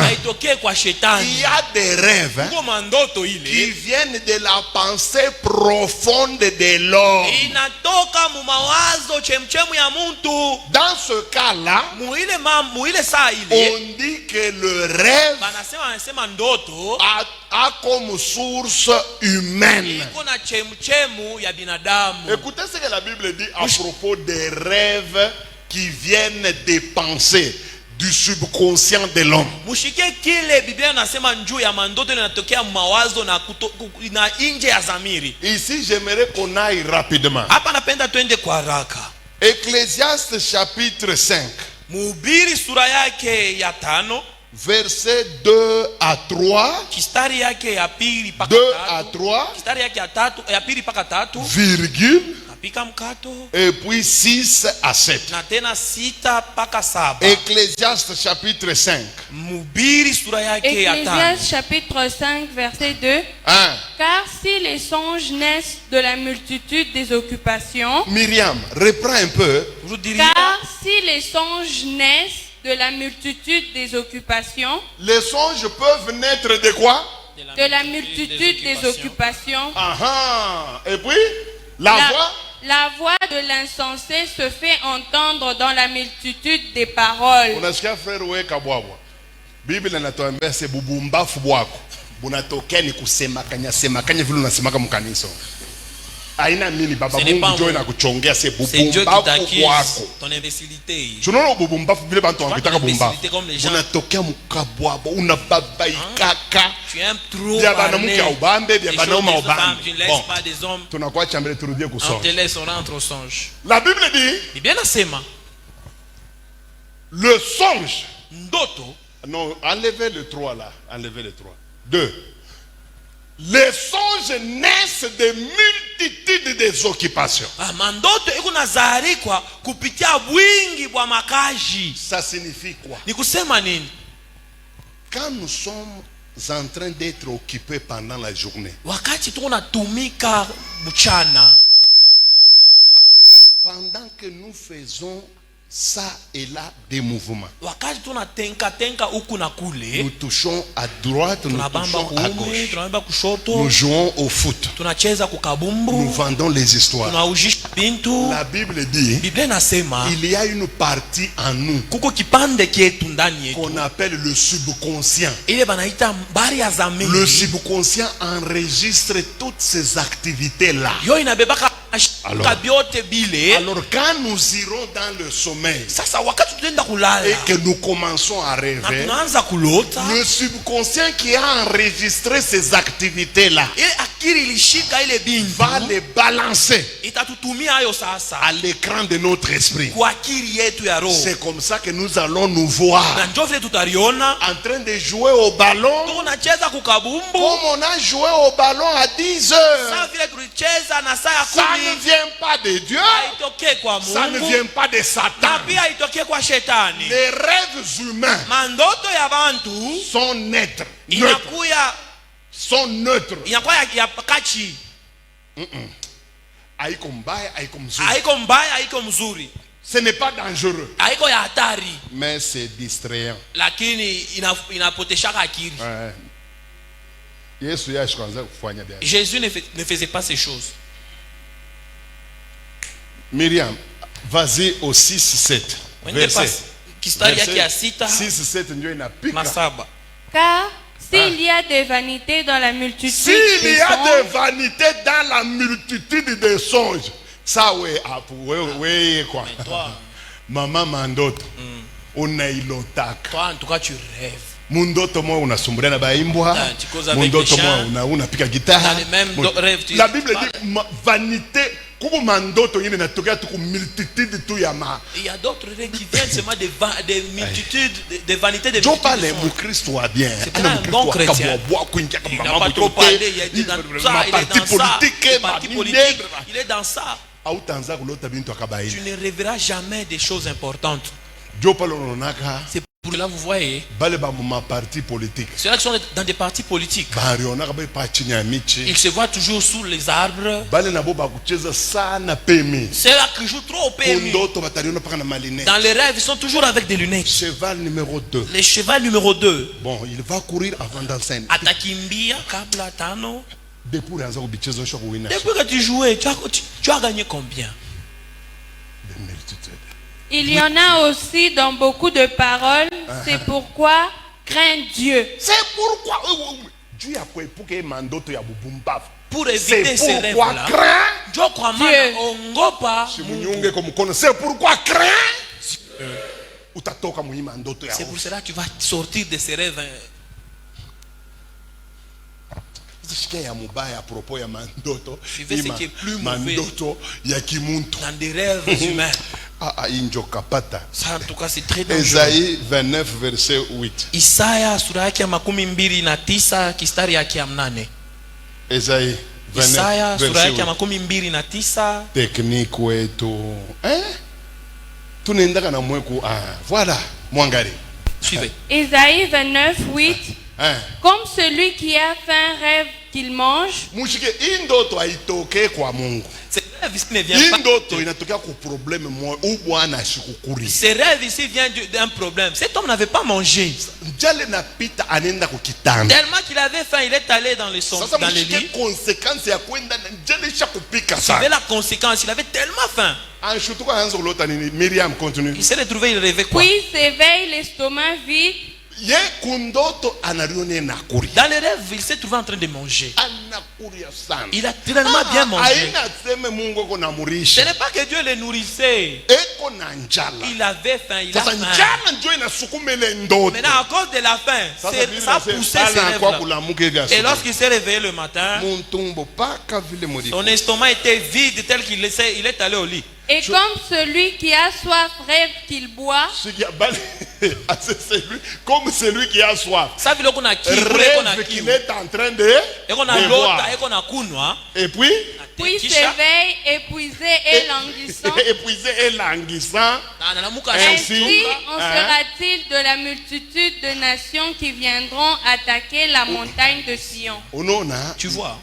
Il y a des rêves qui viennent de la pensée profonde de l'homme. Dans ce cas-là, on dit que le rêve a comme source humaine. Écoutez ce que la Bible dit à propos des rêves qui viennent des pensées du subconscient de l'homme. Ici, j'aimerais qu'on aille rapidement. Ecclésiaste chapitre 5. Versets 2 à 3. 2 à 3. Virgule. Et puis 6 à 7. Ecclésiaste chapitre 5. Ecclésiaste chapitre 5 verset 2. Car si les songes naissent de la multitude des occupations. Myriam, reprends un peu. Car si les songes naissent de la multitude des occupations. Les songes peuvent naître de quoi? De la multitude des occupations. Et puis la voix de l'insensé se fait entendre dans la multitude des paroles. Unasikia frère weka bwabwa. Biblia inatuambia se bubumbafu bwako. Bunatokea ni kusema kanya vile unasemaka mkanisa. Aina mimi baba Mungu join na kuchongea se bubumbafu bwako. Ton imbécilité. Tunaona bubumbafu vile bantu wangetaka bubumbafu. Bunatokea mkabwabo unababaikaka. Tu aimes trop parler. Tu ne laisses pas des hommes. On te laisse rentrer au songe. La Bible dit. Le songe. Non, enlevez le 3 là. Enlevez le 3. 2. Les songes naissent de multitudes des occupations. Ça signifie quoi? Quand nous sommes en train d'être occupés pendant la journée, pendant que nous faisons ça et là des mouvements, nous touchons à droite, nous touchons à gauche, nous jouons au foot, nous vendons les histoires. La Bible dit il y a une partie en nous qu'on appelle le subconscient. Le subconscient enregistre toutes ces activités là. Alors quand nous irons dans le sommeil et que nous commençons à rêver, le subconscient qui a enregistré ces activités là va les balancer à l'écran de notre esprit. C'est comme ça que nous allons nous voir en train de jouer au ballon comme on a joué au ballon à 10 heures. Ça ne vient pas de Dieu, ça ne vient pas de Satan. Les rêves humains sont neutres. Sont neutres. Ce n'est pas dangereux, mais c'est distrayant. Jésus ne faisait pas ces choses. Myriam, vas-y au 6-7. Verset 6-7 ndio inapika. Car s'il y a des vanités dans la multitude s'il y a des vanités dans la multitude des songes, ça ouais quoi. Mama mandoto unailotaka. Toi en tout cas tu rêves. Mundoto moyo unasumbulia na baimbwa. Mundoto moyo unapika gitara. La Bible dit vanité. Il y a d'autres rêves qui viennent seulement des multitudes, des vanités de multitudes. C'est pas un bon chrétien. Il n'a pas trop parlé, il est dans ça, il est dans ça. Le parti politique, il est dans ça. Tu ne rêveras jamais des choses importantes. C'est pour là vous voyez ceux-là qui sont dans des partis politiques, ils se voient toujours sous les arbres. Ceux-là qui jouent trop au PMU, dans les rêves ils sont toujours avec des lunettes. Cheval numéro 2. Le cheval numéro 2. Bon, il va courir avant d'enseigner. Atakimbia kabla tano. Depuis que tu jouais, tu as gagné combien? Il y en a aussi dans beaucoup de paroles. C'est pourquoi crains Dieu. C'est pourquoi Pour éviter ces rêves-là, c'est pourquoi crains. C'est pour cela que tu vas sortir de ces rêves. Suivez ce qui est plus mauvais dans des rêves humains. Ça, en tout cas, c'est très dangereux. Isaïe 29, verset 8. Isaya sura yake ya 29 kistari yake ya 8. Isaïe 29, sura yake ya 29. Technique wetu. Tunaendaka na mweku. Voilà, mwangari. Suivez. Isaïe 29, 8. Comme celui qui a faim rêve qu'il mange. Ce rêve ici vient d'un problème. Cet homme n'avait pas mangé. Tellement qu'il avait faim, il est allé dans le lit. Suivez la conséquence, il avait tellement faim. Il s'est retrouvé, il rêvait quoi? Puis s'éveille l'estomac vide. Dans les rêves, il s'est trouvé en train de manger. Il a tellement bien mangé. Ce n'est pas que Dieu le nourrissait. Il avait faim, il a faim. Maintenant, à cause de la faim, ça a poussé ses rêves-là. Et lorsqu'il s'est réveillé le matin, son estomac était vide tel qu'il est allé au lit. Et comme celui qui a soif rêve qu'il boit. Comme celui qui a soif. Rêve qu'il est en train de boire. Et puis s'éveille épuisé et languissant. Ainsi en sera-t-il de la multitude de nations qui viendront attaquer la montagne de Sion. Tu vois,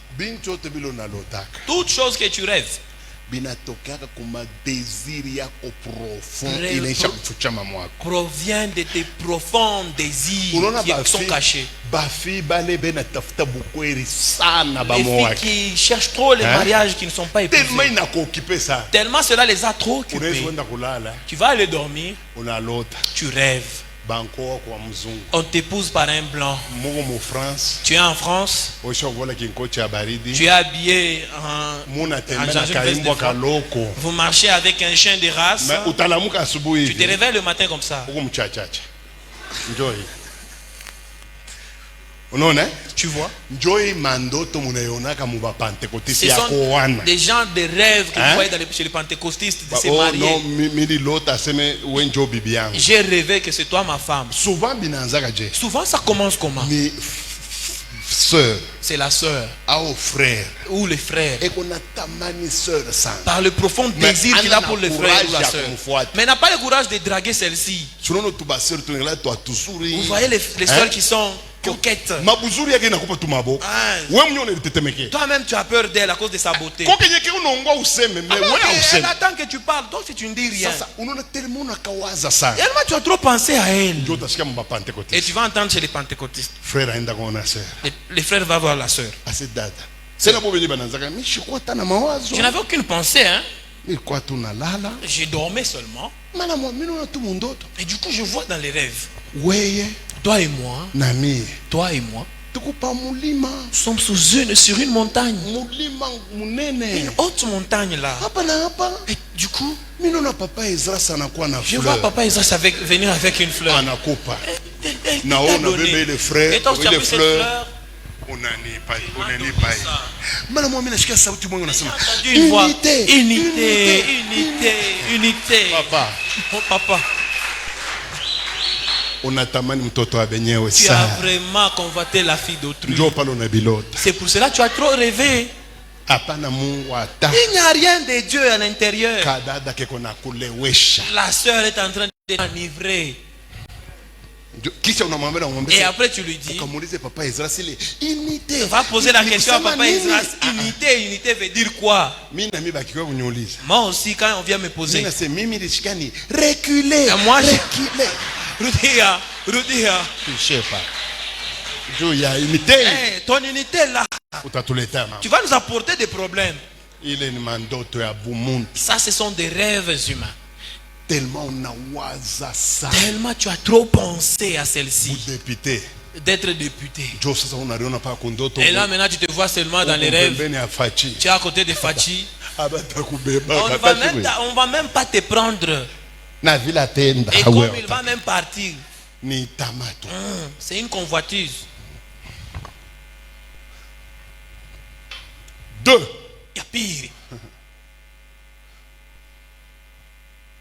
toute chose que tu rêves provient de tes profonds désirs qui sont cachés. Les filles qui cherchent trop les mariages qui ne sont pas épousés. Tellement cela les a trop occupés. Tu vas aller dormir, tu rêves. On t'épouse par un blanc. Tu es en France. Tu es habillé en vous marchez avec un chien de race. Tu te réveilles le matin comme ça. Tu vois, ce sont des gens de rêves que vous voyez chez les pentecôtistes de se marier. J'ai rêvé que c'est toi ma femme. Souvent ça commence comment? C'est la sœur ou les frères, par le profond désir qu'il a pour le frère ou la sœur, mais il n'a pas le courage de draguer celle-ci. Vous voyez les sœurs qui sont coquette. Toi-même tu as peur d'elle à cause de sa beauté. Elle attend que tu parles, donc si tu ne dis rien. Tellement tu as trop pensé à elle. Et tu vas entendre chez les pentecôtistes. Les frères vont voir la sœur. Je n'avais aucune pensée, hein. J'ai dormi seulement. Et du coup je vois dans les rêves. Toi et moi, nous sommes sur une montagne. Une haute montagne là. Et du coup, je vois papa Ezra venir avec une fleur. Et toi tu as pris cette fleur. Unité. Papa. Tu as vraiment convoité la fille d'autrui. C'est pour cela que tu as trop rêvé. Il n'y a rien de Dieu à l'intérieur. La sœur est en train d'être enivrée. Et après tu lui dis, va poser la question à papa Ezra. Unité veut dire quoi? Moi aussi quand on vient me poser, moi Rudia. Tu sais pas. Ton unité là, tu vas nous apporter des problèmes. Ça, ce sont des rêves humains. Tellement on a waza ça. Tellement tu as trop pensé à celle-ci. Député. D'être député. Et là maintenant tu te vois seulement dans les rêves. Tu es à côté de Fachi. On va même pas te prendre. Et comme il va même partir. C'est une convoitise. 2. Il y a pire.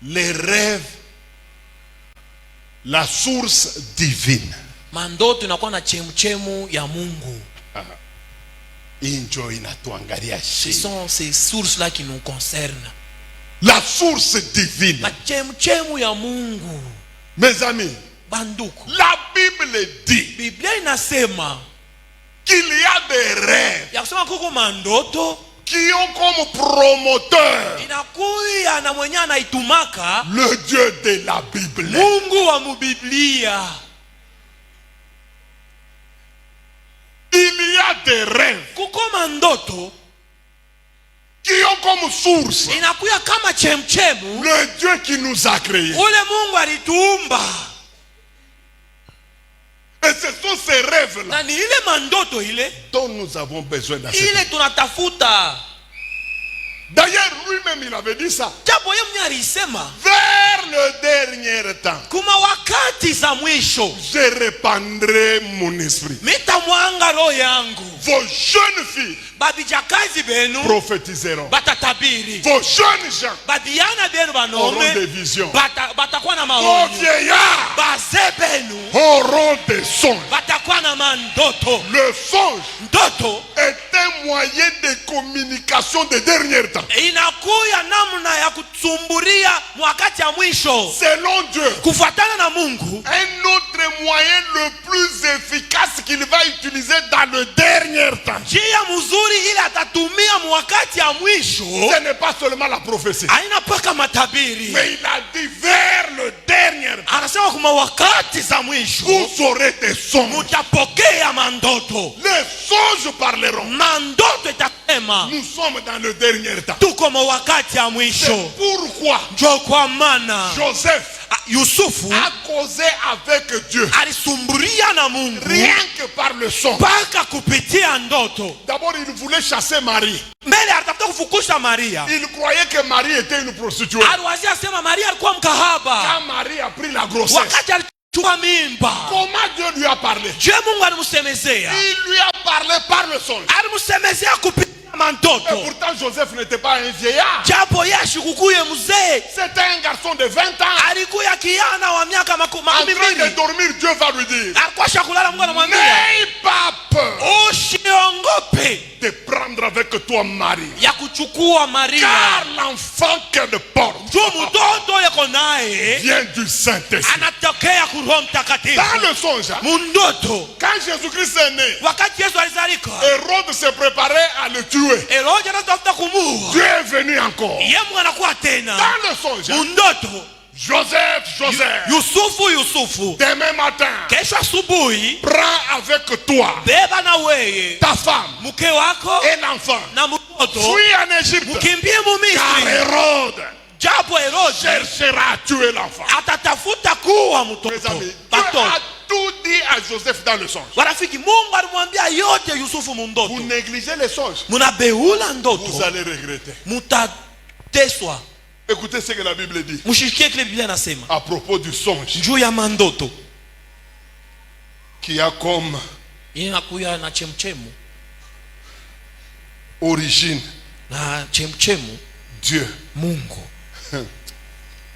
Les rêves, la source divine. Mandoto inakuwa na chemchemu ya Mungu. Ce sont ces sources-là qui nous concernent. La source divine. La chemchemu ya Mungu. Mes amis, banduku, la Bible dit Biblia inasema qu'il y a des rêves ya kusema kuko mandoto qui ont comme promoteur inakuya na mwenye anaitumaka le Dieu de la Bible. Mungu wa mubiblia. Il y a des rêves kuko mandoto qui ont comme source inakuya kama chemchemu le Dieu qui nous a créés. Ule Mungu alituumba. Et ce sont ces rêves-là na ni ile mandoto ile dont nous avons besoin dans ile cette tunatafuta. D'ailleurs, lui-même, il avait dit ça. Vers le dernier temps, je répandrai mon esprit. Vos jeunes filles prophétiseront. Vos jeunes gens auront des visions. Vos vieillards auront des songes. Le songe est un moyen de communication des derniers temps. Selon Dieu, un autre moyen le plus efficace qu'il va utiliser dans le dernier temps, ce n'est pas seulement la prophétie, mais il a dit vers le dernier temps, vous aurez des songes. Les songes parleront. Nous sommes dans le dernier temps. C'est pourquoi Joseph a causé avec Dieu rien que par le son. D'abord, il voulait chasser Marie. Il croyait que Marie était une prostituée. Quand Marie a pris la grossesse, comment Dieu lui a parlé? Il lui a parlé par le songe. Et pourtant Joseph n'était pas un vieillard. C'était un garçon de 20 ans. En train de dormir, Dieu va lui dire: n'aie pas peur de prendre avec toi Marie, car l'enfant qu'elle porte vient du Saint-Esprit. Dans le songe, quand Jésus-Christ est né, Hérode s'est préparé à le tuer. Dieu est venu encore. Dans le songe, Joseph, demain matin, prends avec toi ta femme et l'enfant, fuis en Égypte, car Hérode cherchera à tuer l'enfant. Mes amis, Dieu a tout dit à Joseph dans le songe. Vous négligez les songes, vous allez regretter. Écoutez ce que la Bible dit à propos du songe qui a comme origine Dieu.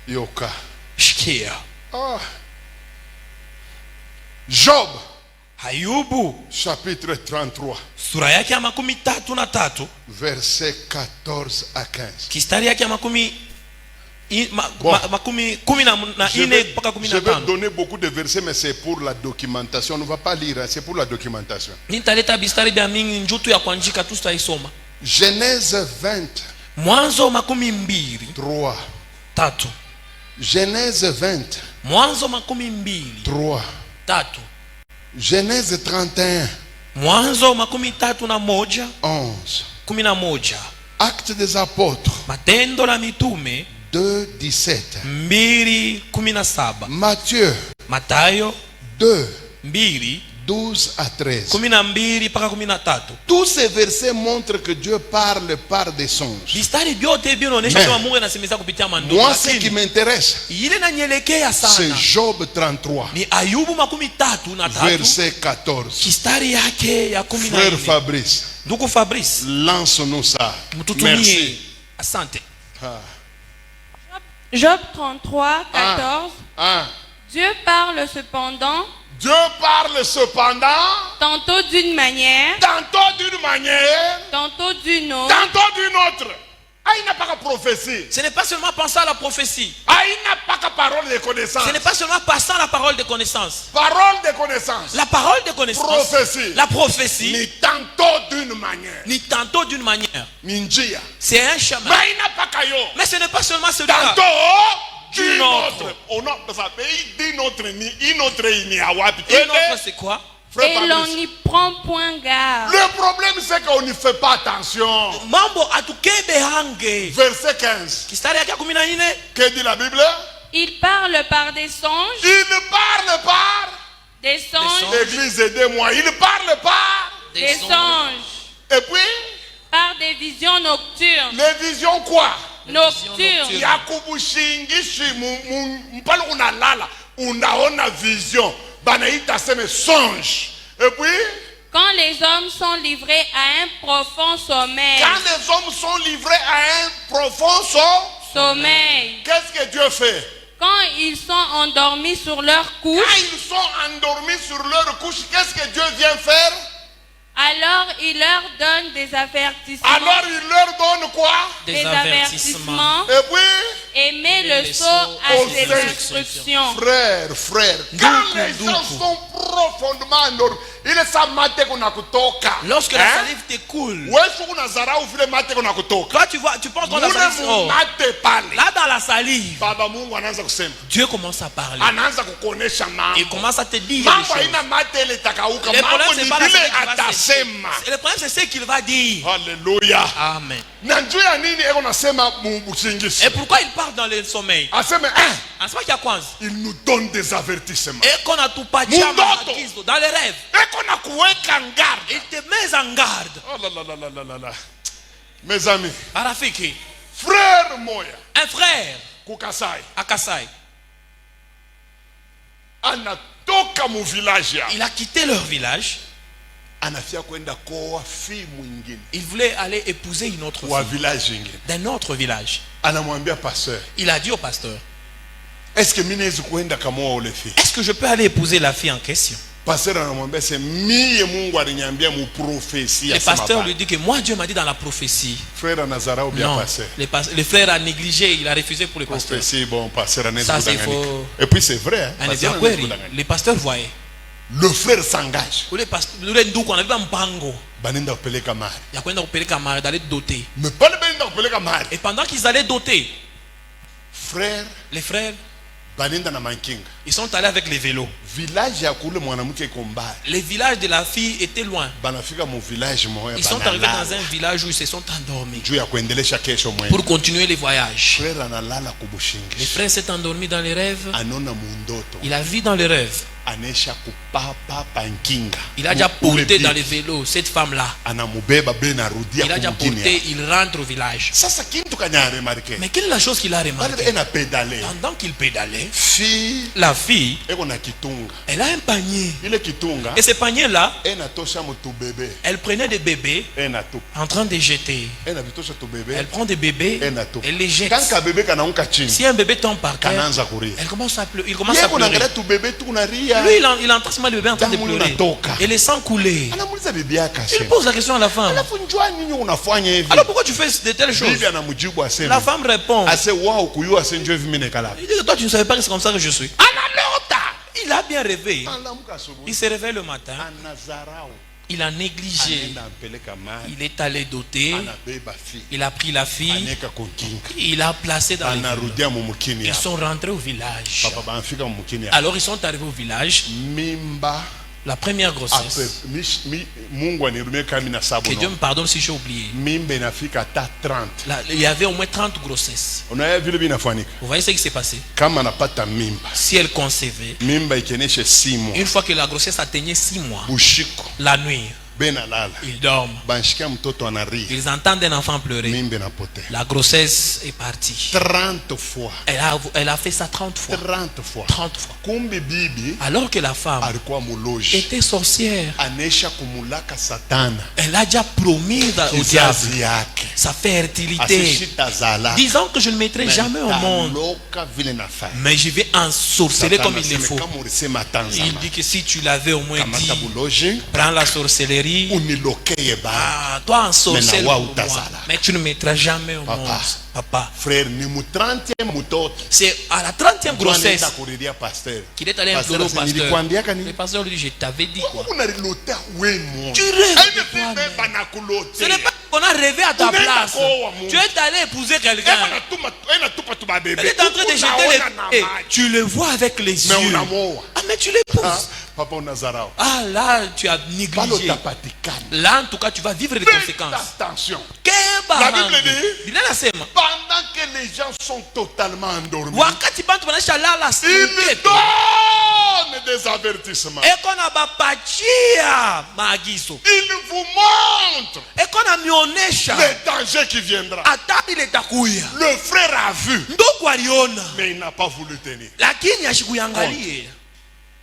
Yoka. Job chapitre 33 verset 14 à 15. Je vais donner beaucoup de versets, mais c'est pour la documentation. On ne va pas lire, c'est pour la documentation. Genèse 20 3. Genèse 20 3. Genèse 31 11. Actes des apôtres 2:17. Matthieu Matayo 2, 12 à 13. Tous ces versets montrent que Dieu parle par des songes. Moi, ce qui m'intéresse, c'est Job 33, verset 14. Frère Fabrice, lance-nous ça. Merci. Job 33, 14. Dieu parle cependant. Tantôt d'une manière. Tantôt d'une autre. Il n'a pas de prophétie. Ce n'est pas seulement pensant à la prophétie. Il n'a pas de parole de connaissance. Ce n'est pas seulement passant la parole de connaissance. Parole de connaissance. La parole de connaissance. Prophétie. La prophétie. Ni tantôt d'une manière. C'est un chemin. Mais ce n'est pas seulement celui-là. D'une autre. Une autre, c'est quoi? Et l'on n'y prend point garde. Le problème, c'est qu'on n'y fait pas attention. Verset 15. Que dit la Bible? Il parle par des songes. Il parle par des songes. L'église, aidez-moi. Il parle par des songes. Et puis? Par des visions nocturnes. Les visions quoi? Nocturnes. Unaona vision. Banaïta c'est mes songes. Et puis? Quand les hommes sont livrés à un profond sommeil. Quand les hommes sont livrés à un profond sommeil. Qu'est-ce que Dieu fait? Quand ils sont endormis sur leur couche. Quand ils sont endormis sur leur couche, qu'est-ce que Dieu vient faire? Alors il leur donne des avertissements. Alors il leur donne quoi? Des avertissements. Et puis? Et met le sceau à ses instructions. Frère, quand les gens sont profondément endormis, lorsque la salive t'écoule, toi tu penses qu'on a là dans la salive, Dieu commence à parler. Il commence à te dire les choses. Le problème c'est pas la salive qui va sécher. Le problème c'est ce qu'il va dire. Alléluia. Amen. Et pourquoi il parle dans le sommeil? Il nous donne des avertissements. Et qu'on a tout pas dit dans les rêves. Il te met en garde. Oh là là. Mes amis. Arafiki. Frère Moya. Un frère. Kukasai. À Kasai. Anatoka mu village. Il a quitté leur village. Il voulait aller épouser une autre fille d'un autre village. Il a dit au pasteur, est-ce que je peux aller épouser la fille en question? Le pasteur lui dit que moi Dieu m'a dit dans la prophétie. Non, le frère a négligé, il a refusé pour le pasteur. Ça c'est faux. Et puis c'est vrai. Le pasteur voyait. Le frère s'engage. Mais pas et pendant qu'ils allaient doter, les frères, ils sont allés avec les vélos. Les villages de la fille étaient loin. Ils sont arrivés dans un village où ils se sont endormis pour continuer les voyages. Les frères s'est endormi dans les rêves. Il a vu dans les rêves. Il a déjà porté dans les vélos cette femme-là. Il a déjà porté, il rentre au village. Mais quelle est la chose qu'il a remarqué? Pendant qu'il pédalait, la fille, elle a un panier. Et ce panier-là, elle prenait des bébés en train de jeter. Elle prend des bébés, elle les jette. Si un bébé tombe par terre, elle commence à pleurer. Il commence à pleurer. Lui, il entend seulement le bébé en train de pleurer. Et le sang coulait. Il pose la question à la femme. Alors pourquoi tu fais de telles choses? La femme répond. Il dit que toi tu ne savais pas que c'est comme ça que je suis. Il a bien rêvé. Il se réveille le matin. Il a négligé. Il est allé doter. Il a pris la fille. Il a placé dans les villes. Ils sont rentrés au village. Alors ils sont arrivés au village. La première grossesse. Que Dieu me pardonne si j'ai oublié. Là, il y avait au moins 30 grossesses. Vous voyez ce qui s'est passé? Si elle concevait, une fois que la grossesse atteignait 6 mois, la nuit, ils dorment. Ils entendent un enfant pleurer. La grossesse est partie. 30 fois. Elle a fait ça 30 fois. 30 fois. Alors que la femme était sorcière. Elle a déjà promis au diable sa fertilité, disant que je ne mettrai jamais au monde, mais je vais ensorceler comme il le faut. Il dit que si tu l'avais au moins dit, prends la sorcellerie. Ah, toi en sorcelle pour moi, mais tu ne mettras jamais au monde. Papa, frère, c'est à la 30e grossesse qu'il est allé implorer au pasteur. Le pasteur lui dit, je t'avais dit quoi? Tu rêves de quoi? Ce n'est pas qu'on a rêvé à ta place. Tu es allé épouser quelqu'un. Elle est en train de jeter les... Tu le vois avec les yeux. Ah, mais tu l'épouses. Ah, là, tu as négligé. Là, en tout cas, tu vas vivre les conséquences. Attention. La Bible dit, pendant que les gens sont totalement endormis, il donne des avertissements. Il vous montre le danger qui viendra. Le frère a vu, mais il n'a pas voulu tenir.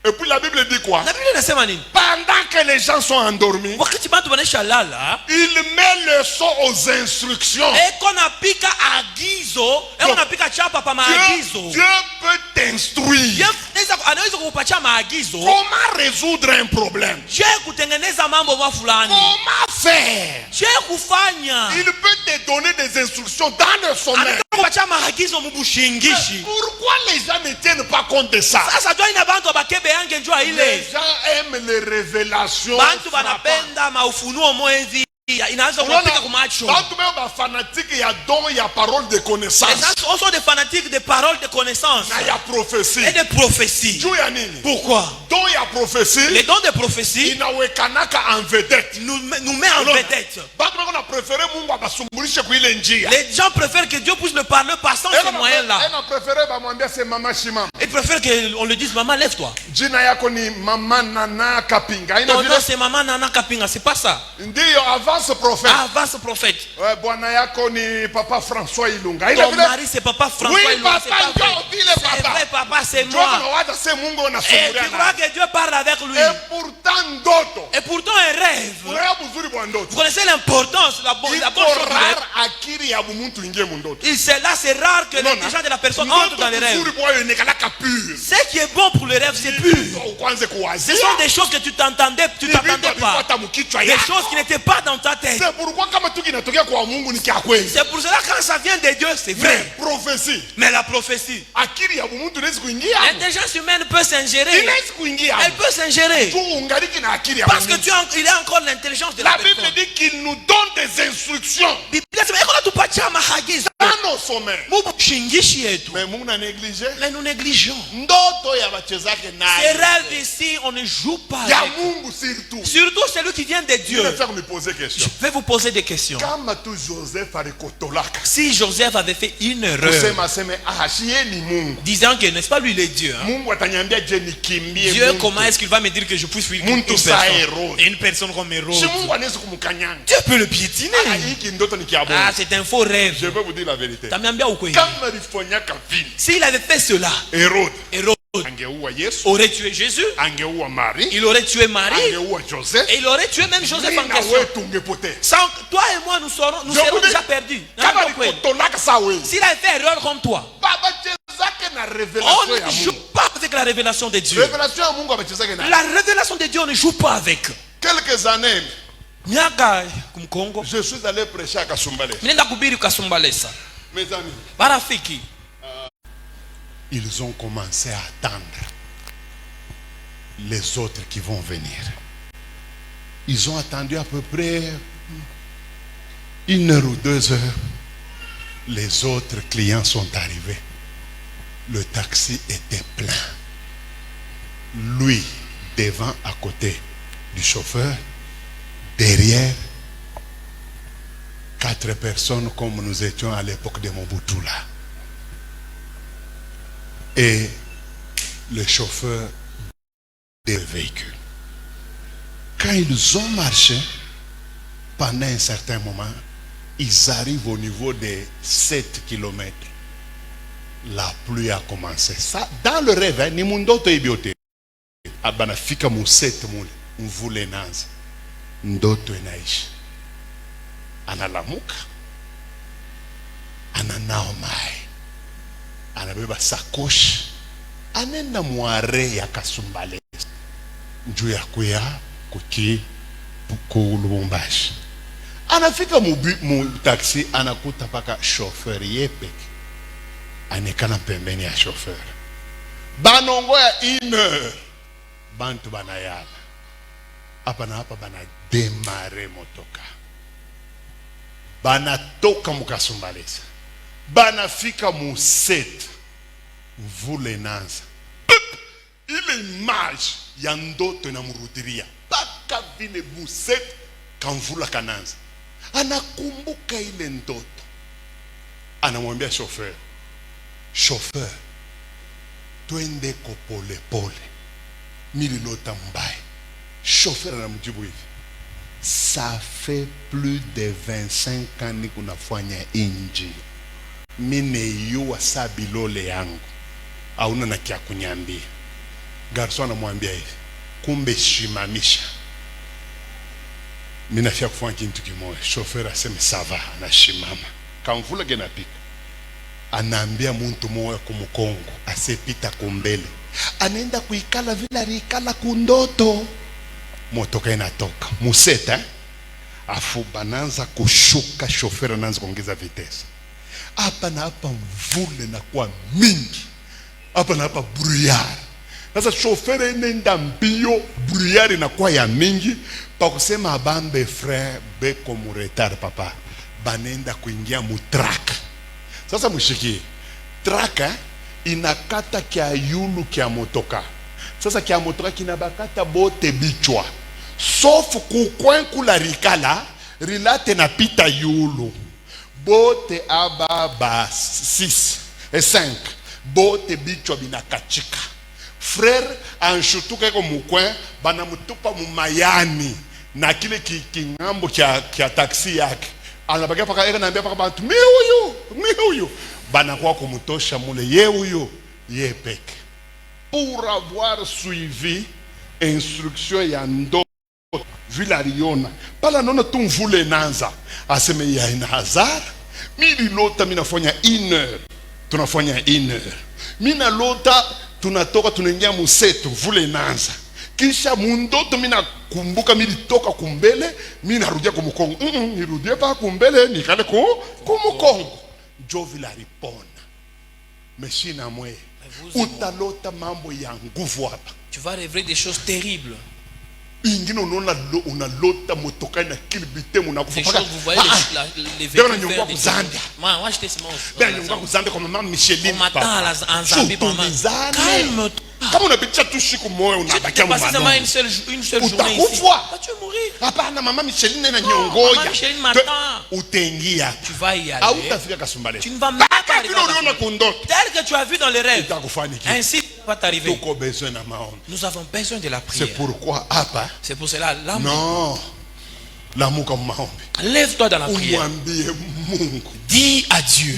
Et puis la Bible dit quoi? Pendant que les gens sont endormis, il met le son aux instructions. Dieu peut t'instruire. Comment résoudre un problème? Comment faire? Il peut te donner des instructions dans le sommeil. Pourquoi les gens ne tiennent pas compte de ça? Les gens aiment les révélations. Il y a parole de connaissance. On sont des fanatiques de paroles de connaissance. Il y a prophétie. Et de prophétie. Pourquoi? Les dons de prophétie nous met en vedette. Les gens préfèrent que Dieu puisse le parler par sans ces moyens-là. Ils préfèrent qu'on le dise, maman, lève-toi. Ton nom c'est maman Nana Kapinga, c'est pas ça. Avance prophète. Avance prophète. Papa François Ilunga. Ton mari c'est papa François Ilunga. C'est vrai, papa, c'est moi. Et tu crois que Dieu parle avec lui. Et pourtant un rêve. Vous connaissez l'importance, la bonne chose du rêve. Là c'est rare que l'intelligence de la personne entre dans les rêves. Ce qui est bon pour le rêve, c'est pur. Ce sont des choses que tu t'attendais pas. Des choses qui n'étaient pas dans ta tête. C'est pourquoi c'est pour cela quand ça vient de Dieu, c'est vrai. Mais la prophétie, l'intelligence humaine peut s'ingérer. Elle peut s'ingérer. Parce que il a encore l'intelligence de la personne. La Bible dit qu'il nous donne des instructions dans nos sommets. Mais nous négligeons. Ces rêves ici, on ne joue pas avec. Surtout celui qui vient de Dieu. Je vais vous poser des questions. Si Joseph avait fait une erreur, disant que n'est-ce pas lui le Dieu, Dieu, comment est-ce qu'il va me dire que je puisse fuir une personne comme Hérode? Dieu peut le piétiner. Ah, c'est un faux rêve. Je vais vous dire la vérité. S'il avait fait cela, Hérode aurait tué Jésus, il aurait tué Marie, et il aurait tué même Joseph en question. Sans toi et moi, nous serons déjà perdus. S'il a fait erreur comme toi, on ne joue pas avec la révélation de Dieu. La révélation de Dieu, on ne joue pas avec. Quelques années, je suis allé prêcher à Kasumbalesa. Mes amis, ils ont commencé à attendre les autres qui vont venir. Ils ont attendu à peu près 1 heure ou 2 heures. Les autres clients sont arrivés. Le taxi était plein. Lui, devant à côté du chauffeur, derrière 4 personnes comme nous étions à l'époque de Mobutu là. Et le chauffeur des véhicules. Quand ils ont marché, pendant un certain moment, ils arrivent au niveau des 7 km. La pluie a commencé. Ça, dans le rêve, ni mundoto ibiote. Abanafika mu 7 mule, mvule nazi. Ndoto inaishi. Analamuka. Ananao mai. Anabeba sakoshi. Anenda muare ya Kasumbalesa. Njuu ya kuya kuki Lubumbashi. Anafika mu taxi, anakuta paka chauffeur yepeke. Anekana pembeni ya chauffeur. Banongo ya 1 heure. Bantu banayala. Hapa na hapa bana demare motoka. Banatoka mu Kasumbalesa. Banafika mu 7. Mvule naanza. Ile image ya ndoto inamurudiria. Paka vile mu 7 kamvula kananza. Anakumbuka ile ndoto. Anamwambia chauffeur, chauffeur, twende ko pole pole. Mililota mbaya. Chauffeur anamjibu hivi, ça fait plus de 25 ans niko nafanya inji. Mine yuwa sabilole yangu. Hauna na kia kunyambia. Garson anamwambia hivi, kumbe shimamisha. Mina fia kufanya kitu kimoja. Chauffeur aseme sava, anashimama. Kamvula genapika. Anaambia muntu moya kumukongo, asepita kumbele. Anaenda kuikala vila rikala kundoto. Motoka inatoka. Museta, afu bananza kushuka, chauffeur anaanza kuongeza vitesa. Hapa na hapa mvule na kwa mingi. Hapa na hapa brouillard. Sasa chauffeur anaenda mbio, brouillard inakuwa ya mingi. Pa kusema abambe frère beko mu retard papa. Banenda kuingia mu track. Sasa mshiki, track inakata kia yulu kia motoka. Sasa kia motoka kinabakata bote bichwa. Sauf kukwen kula rikala, rilate na pita yulu. Bote aba 6 et 5. Bote bichwa binakachika. Frère anshutuka eko mukwen, banamutupa mumayani. Na kile kingambo kia taksi yake. Anabagia paka eka naambia paka bantu, mi huyu. Banakuwa kumutosha mule, ye huyu, ye peke. Pour avoir suivi instruction ya ndo vilariona. Pala nona tumvule nanza. Aseme ya ina hazard. Mili lota minafanya 1 heure. Tunafanya 1 heure. Mina lota tunatoka tunaingia musetu vule nanza. Kisha mundoto mina kumbuka mili toka kumbele. Mina rudia kumukongo. Nirudia pa kumbele nikale kumukongo. Jo vilaripona. Meshina mwe. Utalota mambo ya nguvu hapa. Tu vas rêver des choses terribles. Ingine unalota motoka na kilibite munakufa. Des choses, vous voyez les véhicules faire des choses. Moi j'étais Zambia comme maman Micheline. On m'attend en Zambie maman. Calme-toi. Kama unapitia tu siku moyo unabakia mama. Pas une seule journée ici. Tu vas mourir. Hapana mama Micheline na nyongoya. Mama Micheline m'attend. Utengia. Tu vas y aller. Hautafika Kasumbalesa. Tu ne vas même pas arriver. Tel que tu as vu dans les rêves. Ainsi va t'arriver. Nous avons besoin de la prière. C'est pourquoi apa. C'est pour cela là. Non. Lève-toi dans la prière. Dis à Dieu,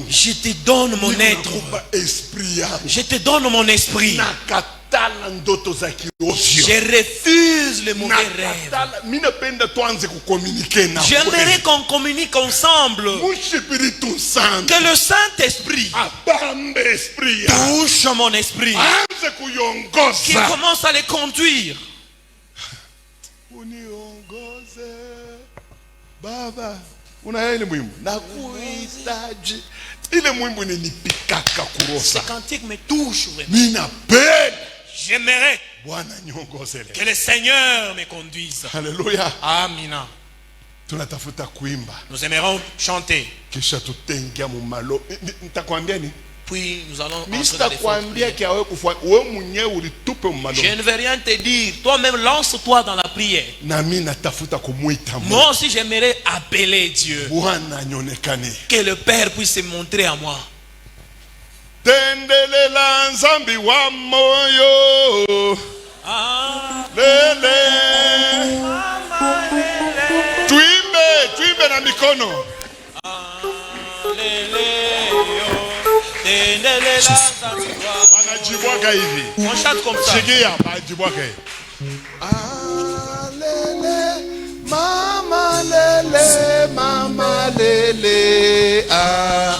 je te donne mon être. Je te donne mon esprit. Je refuse les mauvais rêves. J'aimerais qu'on communique ensemble. Que le Saint-Esprit touche mon esprit. Qui commence à les conduire. Baba, unaele mwimbo nakuhitaji. Ile mwimbo inanipikaka kurosa. Ce cantique me touche vraiment. Ninapenda. J'aimerais Bwana nyongozele. Que le Seigneur me conduise. Alléluia. Amina. Tunatafuta kuimba. Nous aimerons chanter. Kisha tutengia mu malo. Nitakwambia ni Puis nous allons entrer dans les Je ne vais rien te dire. Toi-même, lance-toi dans la prière. Moi aussi, j'aimerais appeler Dieu. Que le Père puisse se montrer à moi. On chante comme ça. Mama lele, mama lele, ah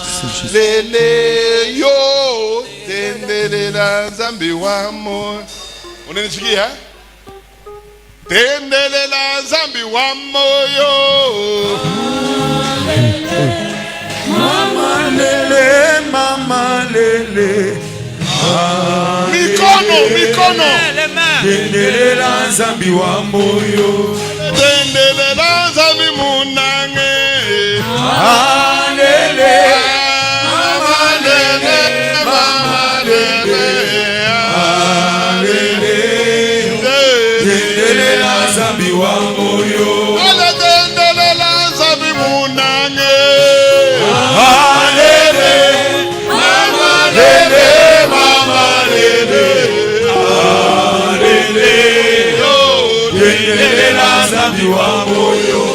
lele yo, tendele la zambi wamo. Unanisikia? Tendele la zambi wamo yo. Mama lele, mama lele. Mikono. Tendele la zambi wamo yo. Tendele la zambi munange. Alele. Mama lele, mama lele. Alele. Tendele la zambi wamo yo. Tendele la zambi munange. Alele. Mama lele, mama lele. Alele. Tendele la zambi wamo yo.